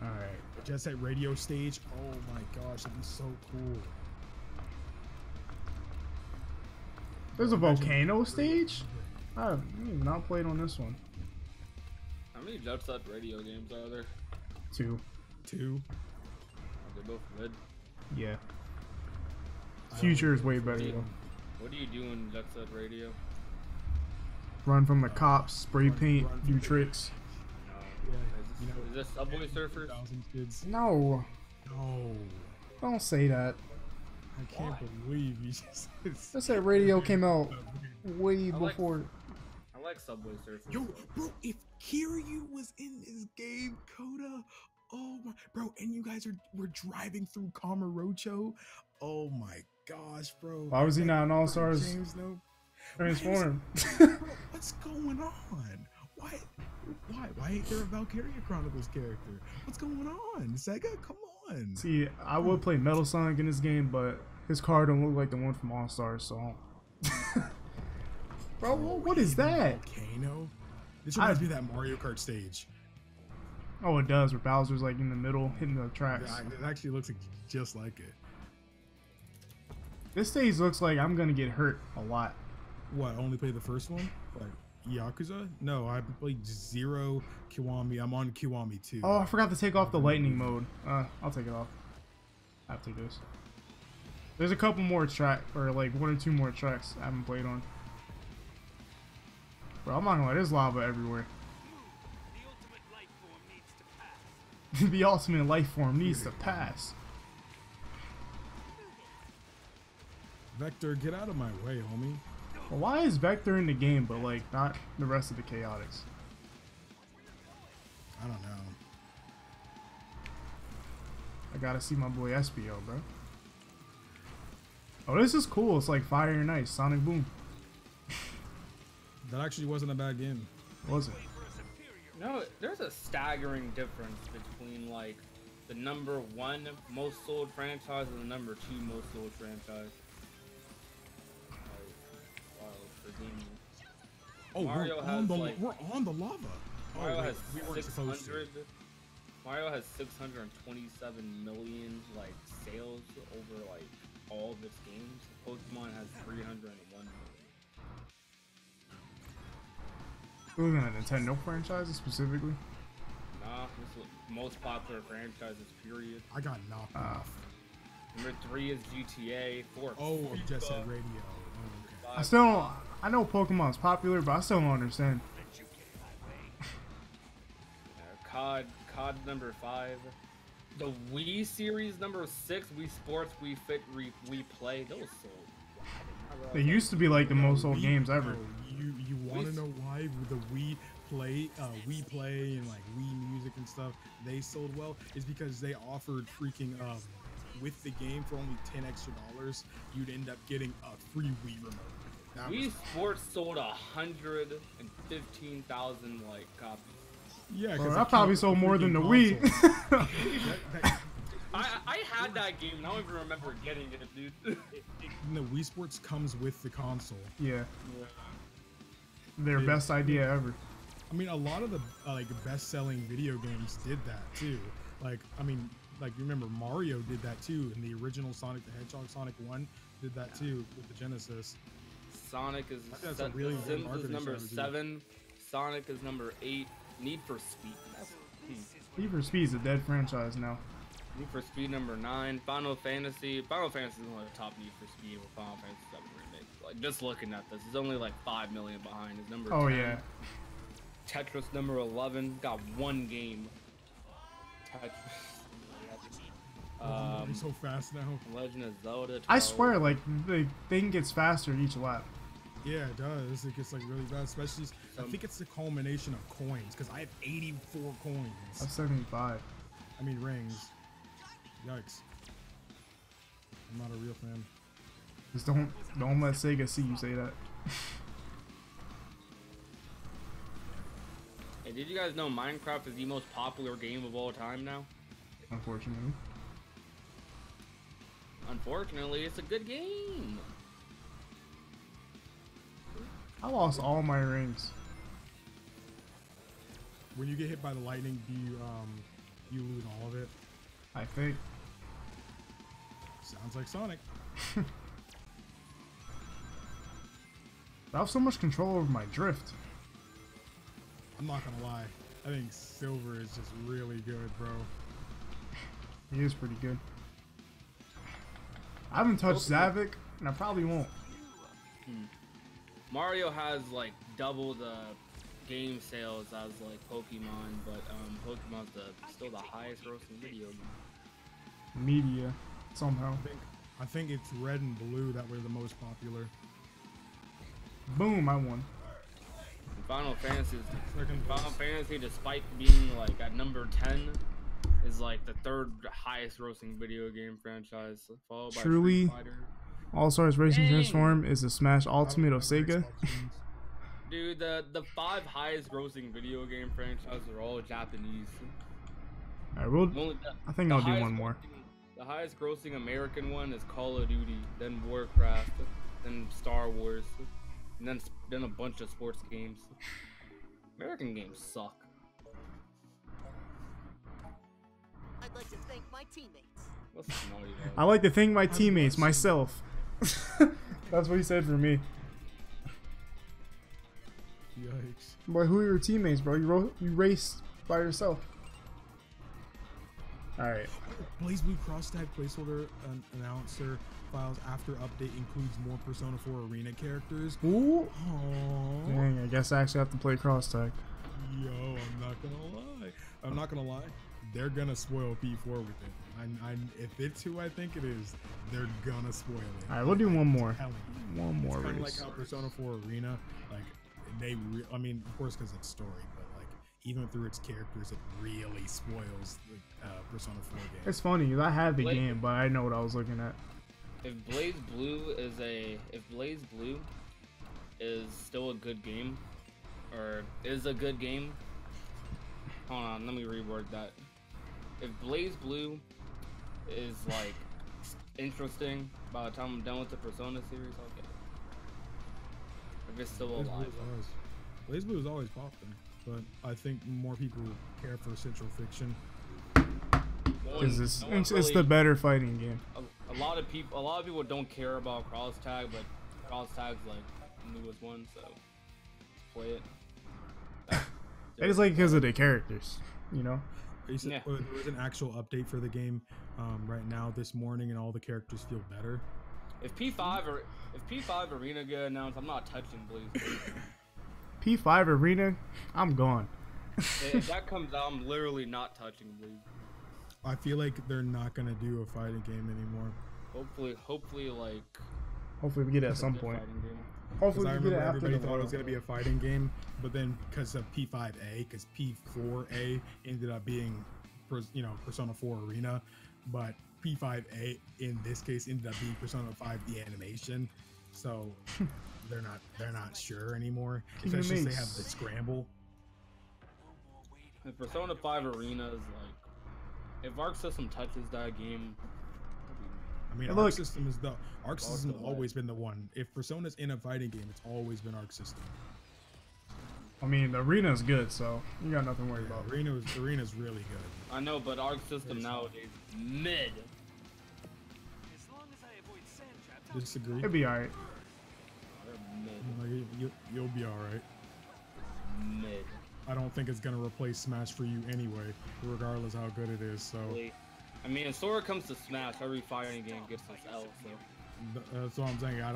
on. Alright. Jet Set Radio stage? Oh my gosh, that'd be so cool. There's a Imagine- volcano stage? I have not played on this one. how many Jet Set radio games are there? 2. 2. Are they both good? Yeah. Future is way better do you- though. What do you do in Jet Set Radio? Run from the cops, spray Run- paint, run do from- tricks. Is this Subway Surfers? 2000 kids. No, No. don't say that. I can't believe you just. That's that radio came out way I like- before. I like Subway Surfers. Yo, bro, if Kiryu was in this game, Coda, oh my, bro, and you guys were driving through Kamurocho, oh my gosh, bro. Why was he not in All Bro, Stars James, no. Transform? Bro, what's going on? Why ain't there a Valkyria Chronicles character? What's going on? Sega, come on. See, I would play Metal Sonic in this game, but his car don't look like the one from All Stars, so. Bro, what is that? Volcano? This reminds me of that Mario Kart stage. Oh, it does, where Bowser's like in the middle, hitting the tracks. It actually looks just like it. This stage looks like I'm gonna get hurt a lot. What, only play the first one? Like Yakuza? No, I played 0 Kiwami. I'm on Kiwami 2. Oh, I forgot to take off the lightning mode. I'll take it off after this. There's a couple more tracks, or like 1 or 2 more tracks I haven't played on. Bro, I'm not gonna lie, there's lava everywhere. The ultimate life form needs to pass. The ultimate life form needs to pass. Vector, get out of my way, homie. Well, why is Vector in the game, but like not the rest of the Chaotix? I don't know. I gotta see my boy SPO, bro. Oh, this is cool. It's like Fire and Ice, Sonic Boom. That actually wasn't a bad game. Was it? No, there's a staggering difference between like the number 1 most sold franchise and the number 2 most sold franchise. Wow, for gaming. Oh, Mario we're has, on the like- we're on the lava. Mario oh, has wait, we weren't supposed to. 600. Mario has 627 million like sales over like all of its games. Pokemon has 301 million. We're looking at Nintendo franchises specifically. Nah, this is most popular franchises. Period. I got knocked off. Number 3 is GTA. 4. Oh, FIFA, Jet Set Radio. Oh, okay. I still don't. I know Pokemon's popular, but I still don't understand. COD number 5. The Wii series number 6. Wii Sports, Wii Fit, Wii Play. Those sold. They used to be like the most sold games ever. You want to know why the Wii Play, and like Wii Music and stuff, they sold well? Is because they offered freaking with the game for only $10 extra, you'd end up getting a free Wii remote. That Wii was- Sports sold 115,000 like copies. Yeah, Bro, because that probably sold more than the Wii. I had that game and I don't even remember getting it, dude. the Wii Sports comes with the console. Yeah. Their best idea ever. I mean, a lot of the like best-selling video games did that too. Like, I mean, like you remember Mario did that too, and the original Sonic the Hedgehog, Sonic 1, did that too with the Genesis. Sonic is That's a really good Sims is marketing number strategy. 7. Sonic is number 8. Need for Speed. Need for Speed is a dead franchise now. Need for Speed number 9. Final Fantasy. Final Fantasy is one of the top Need for Speed with Final Fantasy 7 remake. Like just looking at this, it's only like 5 million behind. Is number 10. Oh yeah. Tetris number 11 got 1 game. Tetris. You're so fast now. Legend of Zelda. 12. I swear, like the thing gets faster each lap. Yeah, it does. It gets like really bad, especially. I think it's the culmination of coins because I have 84 coins. That's 75. I mean rings. Yikes. I'm not a real fan. Just don't let Sega see you say that. Hey, did you guys know Minecraft is the most popular game of all time now? Unfortunately. Unfortunately, it's a good game. I lost all my rings. When you get hit by the lightning, do you lose all of it? I think. Sounds like Sonic. I have so much control over my drift. I'm not gonna lie. I think Silver is just really good, bro. He is pretty good. I haven't touched Zavik, and I probably won't. Mario has like double the game sales as like Pokemon, but Pokemon's still the highest grossing video game. Media, somehow. I think it's Red and Blue that were the most popular. Boom, I won. Final Fantasy, Second Final place. Fantasy, despite being like at number 10, is like the 3rd highest grossing video game franchise, followed by Truly. Street Fighter. All-Stars Racing Dang. Transform is the Smash Ultimate of Sega. Dude, the 5 highest grossing video game franchises are all Japanese. Alright, we'll. Only I think the I'll do highest one more. The highest grossing American one is Call of Duty, then Warcraft, then Star Wars, and then a bunch of sports games. American games suck. I'd like to thank my teammates. What's Naughty Dog? I like to thank my teammates, myself. That's what he said for me. Yikes. Boy, who are your teammates, bro? You raced by yourself. Alright. Blaze Blue Cross Tag placeholder announcer files after update includes more Persona 4 Arena characters. Ooh. Aww. Dang, I guess I actually have to play cross tag. Yo, I'm not gonna lie. they're gonna spoil P4 with it. If it's who I think it is, they're gonna spoil it. All right, we'll do one more. One more It's kind of race. like how Persona 4 Arena, like I mean, of course, because it's story, but like even through its characters, it really spoils the Persona 4 game. It's funny. I had the game, but I know what I was looking at. If Blaze Blue is still a good game, or is a good game, hold on, let me reword that. If Blaze Blue is like interesting by the time I'm done with the Persona series, I'll get it. If it's still alive. Blaze Blue is always popping, but I think more people care for Central Fiction. It's the better fighting game. A lot of people don't care about cross tag, but cross tag's like the newest one, so play it. It's like because of the characters, you know. Yeah. There was an actual update for the game right now this morning, and all the characters feel better. If P5 Arena get announced, I'm not touching Blaze Blue. P5 Arena, I'm gone. If that comes out, I'm literally not touching Blaze. I feel like they're not gonna do a fighting game anymore. Hopefully we get it at some point. Hopefully I we get remember it after everybody the thought it was gonna be a fighting game, but then because of P5A, because P4A ended up being, Persona 4 Arena, but P5A in this case ended up being Persona 5 the animation, so they're not sure anymore. Especially since they have the scramble. If Persona 5 Arena is like, if Arc System touches that game, I mean, Arc System has always been the one. If Persona's in a fighting game, it's always been Arc System. I mean, the Arena's good, so you got nothing to worry about. Arena's really good. I know, but Arc System nowadays mid. As long as I avoid sand traps, Disagree. It'd be alright. You'll be alright. Mid. I don't think it's gonna replace Smash for you anyway, regardless how good it is. So. I mean, if Sora comes to Smash, every fighting game gets its L. So. That's what I'm saying. I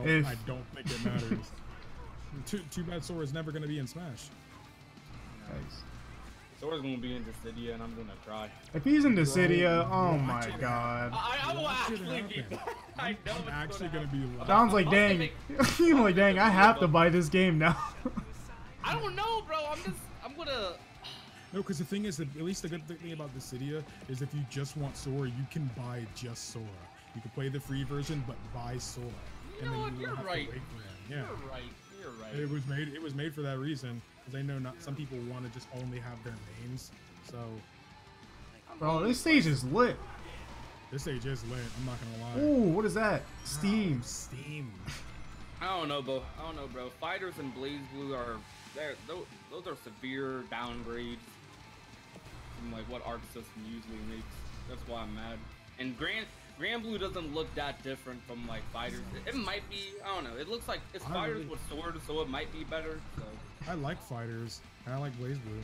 don't think it matters. Too bad Sora's never gonna be in Smash. Nice. Sora's gonna be in Dissidia, and I'm gonna try. If he's in Dissidia, oh my god. I will actually be. I know I'm actually gonna be. Don's like, dang. He's like, dang, I have to buy this game now. I don't know, bro. I'm gonna. No, because the thing is, at least the good thing about Dissidia is if you just want Sora, you can buy just Sora. You can play the free version, but buy Sora. You know what? You're right. Yeah. You're right. You're right. It was made for that reason, because I know not some people want to just only have their names. So. Bro, this stage is lit. This stage is lit. I'm not gonna lie. Ooh, what is that? Steam. Steam. I don't know, bro. Fighters and Blaze Blue are those are severe downgrades from like what Arc System usually makes. That's why I'm mad. And Grand Blue doesn't look that different from like Fighters. It might be. I don't know. It looks like it's Fighters with swords, so it might be better. So I like Fighters, and I like Blaze Blue.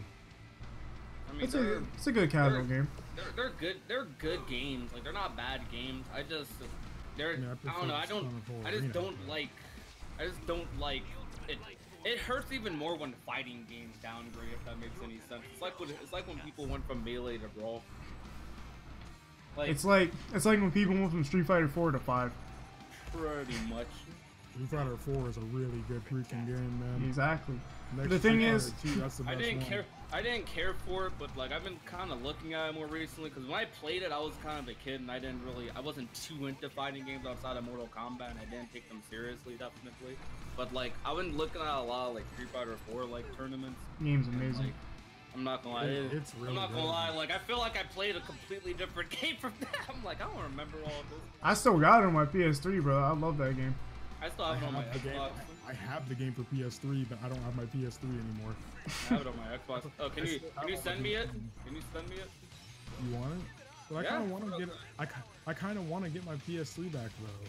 I mean, it's a good casual game. They're good. They're good games. Like they're not bad games. I don't know. I just don't like it. It hurts even more when fighting games downgrade, if that makes any sense. It's like when people went from Melee to Brawl. Like, it's like when people went from Street Fighter 4 to 5. Pretty much. Street Fighter 4 is a really good freaking game, man. Exactly. The thing is, I didn't care for it, but like I've been kind of looking at it more recently because when I played it, I was kind of a kid and I wasn't too into fighting games outside of Mortal Kombat, and I didn't take them seriously, definitely. But like I've been looking at a lot of like Street Fighter 4 like tournaments. Game's amazing. Like, I'm not gonna lie, it's really I'm not gonna good. lie. Like I feel like I played a completely different game from that. I'm like I don't remember all of this. I still got it on my PS3, bro. I love that game. I still have it on my Xbox. I have the game for PS3, but I don't have my PS3 anymore. I have it on my Xbox. Oh, can you send me it? Can you send me it? You want it? But I kind of want to get it. I kind of want to get my PS3 back though.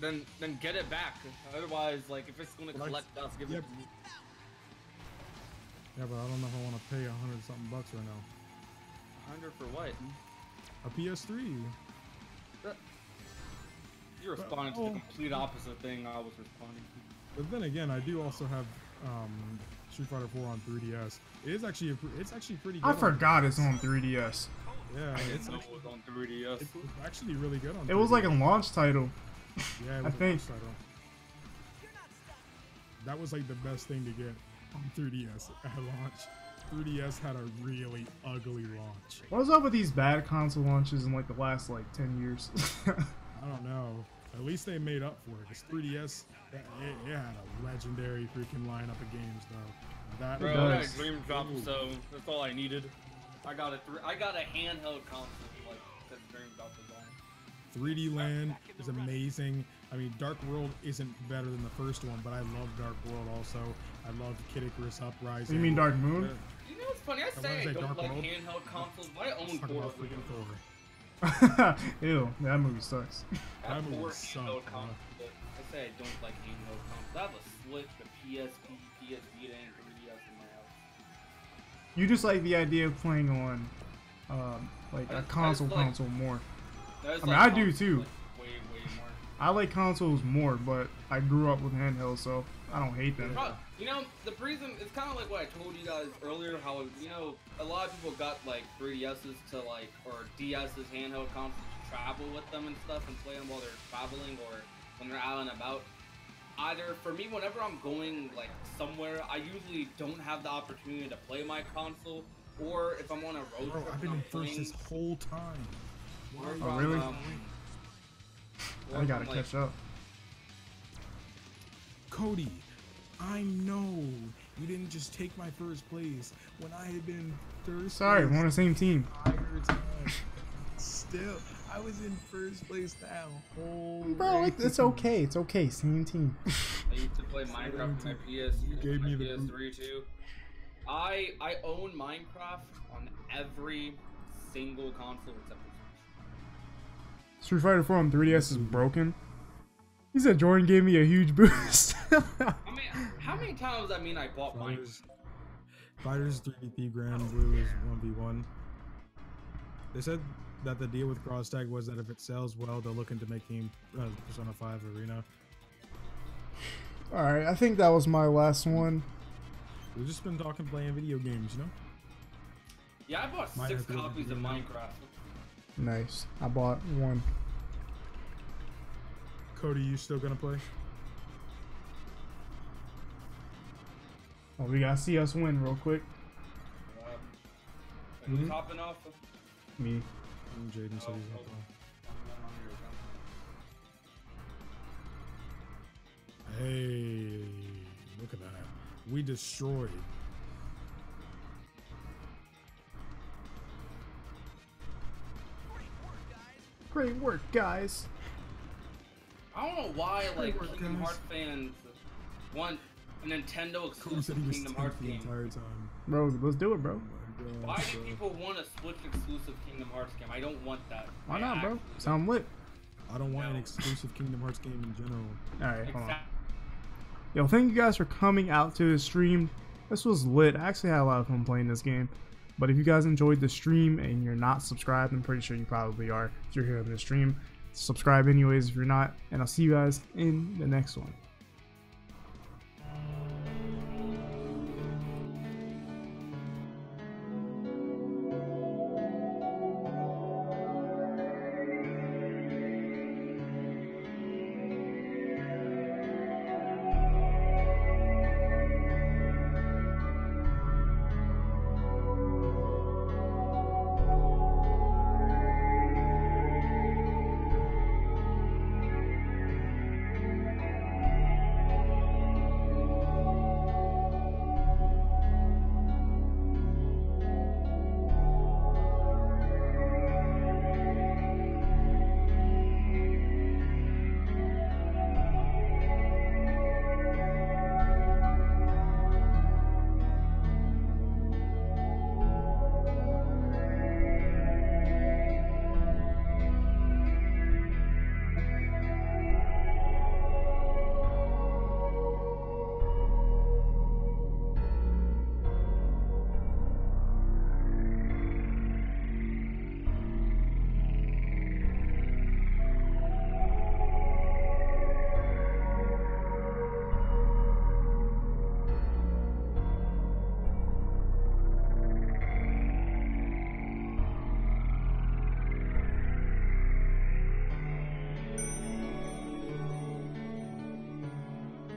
Then get it back. Otherwise, like if it's gonna collect dust, give it to me. Yeah, but I don't know if I want to pay $100-something right now. 100 for what? A PS3. You're responding to the complete opposite thing I was responding to. But then again, I do also have Street Fighter 4 on 3DS. It's actually pretty good. I forgot it's on 3DS. Yeah, it's It was on 3DS. it's actually really good on. It was like a launch title. yeah, it I was a think. launch title. That was like the best thing to get on 3DS at launch. 3DS had a really ugly launch. What's up with these bad console launches in like the last like 10 years? I don't know. At least they made up for it. Because 3DS, it had a legendary freaking lineup of games, though. That Bro, It I got does. a Dream Drop, Ooh. so that's all I needed. I got a handheld console like that Dream Drop was on. 3D Land is amazing. I mean, Dark World isn't better than the first one, but I love Dark World also. I love Kid Icarus Uprising. You mean Dark Moon? You know what's funny? I wanna say say I don't Dark like World. handheld consoles, but I own Let's talk four about freaking freaking Thor. Ew, that movie sucks. I have That movie four sucked, handheld bro. consoles, but I say I don't like handheld consoles. I have a Switch, a PSP, PS Vita, and 3DS in my house. You just like the idea of playing on like a I just console like- console more. There's, I mean, I do consoles, too. like, way more. I like consoles more, but I grew up with handhelds, so I don't hate them. You know, the reason, it's kind of like what I told you guys earlier, how, you know, a lot of people got, like, 3DSs to, like, or DS's handheld consoles to travel with them and stuff and play them while they're traveling or when they're out and about. Either, for me, whenever I'm going, like, somewhere, I usually don't have the opportunity to play my console, or if I'm on a road Bro, trip I've been and in I'm first this playing, whole time. or if Oh, I'm, really? or I if gotta I'm, like, catch up. Cody, I know you didn't just take my first place when I had been first. Sorry, we're place on the same team. the entire time. Still, I was in first place that whole. Bro, race. it's okay. It's okay. Same team. I used to play Minecraft on my PS, You gave my me the PS3 too. I own Minecraft on every single console except for Switch. Street Fighter 4 on 3DS is broken. He said Jordan gave me a huge boost. How many times does that mean I bought Minecraft? Fighters 3DP Grand Blue is 1v1. They said that the deal with Crosstag was that if it sells well, they're looking to make Persona 5 Arena. Alright, I think that was my last one. We've just been talking playing video games, you know? Yeah, I bought Mine 6 are good, copies of you know? Minecraft. Nice. I bought one. Cody, you still gonna play? Oh, we gotta see us win real quick. Who's hopping off? Me. Jaden said he's not playing. Hey, look at that. We destroyed. Great work, guys. I don't know why, like, work, Kingdom guys. Hearts fans want a Nintendo Cody exclusive said he was Kingdom tanked Hearts the game. entire time. Bro, let's do it, bro. Oh my Why God, do bro. people want a Switch exclusive Kingdom Hearts game? I don't want that. Why I not, bro? actually Sound lit. I don't want an No. exclusive Kingdom Hearts game in general. Alright, hold on. Exact- Yo, thank you guys for coming out to the stream. This was lit. I actually had a lot of fun playing this game. But if you guys enjoyed the stream and you're not subscribed, I'm pretty sure you probably are if you're here on the stream. Subscribe anyways if you're not. And I'll see you guys in the next one.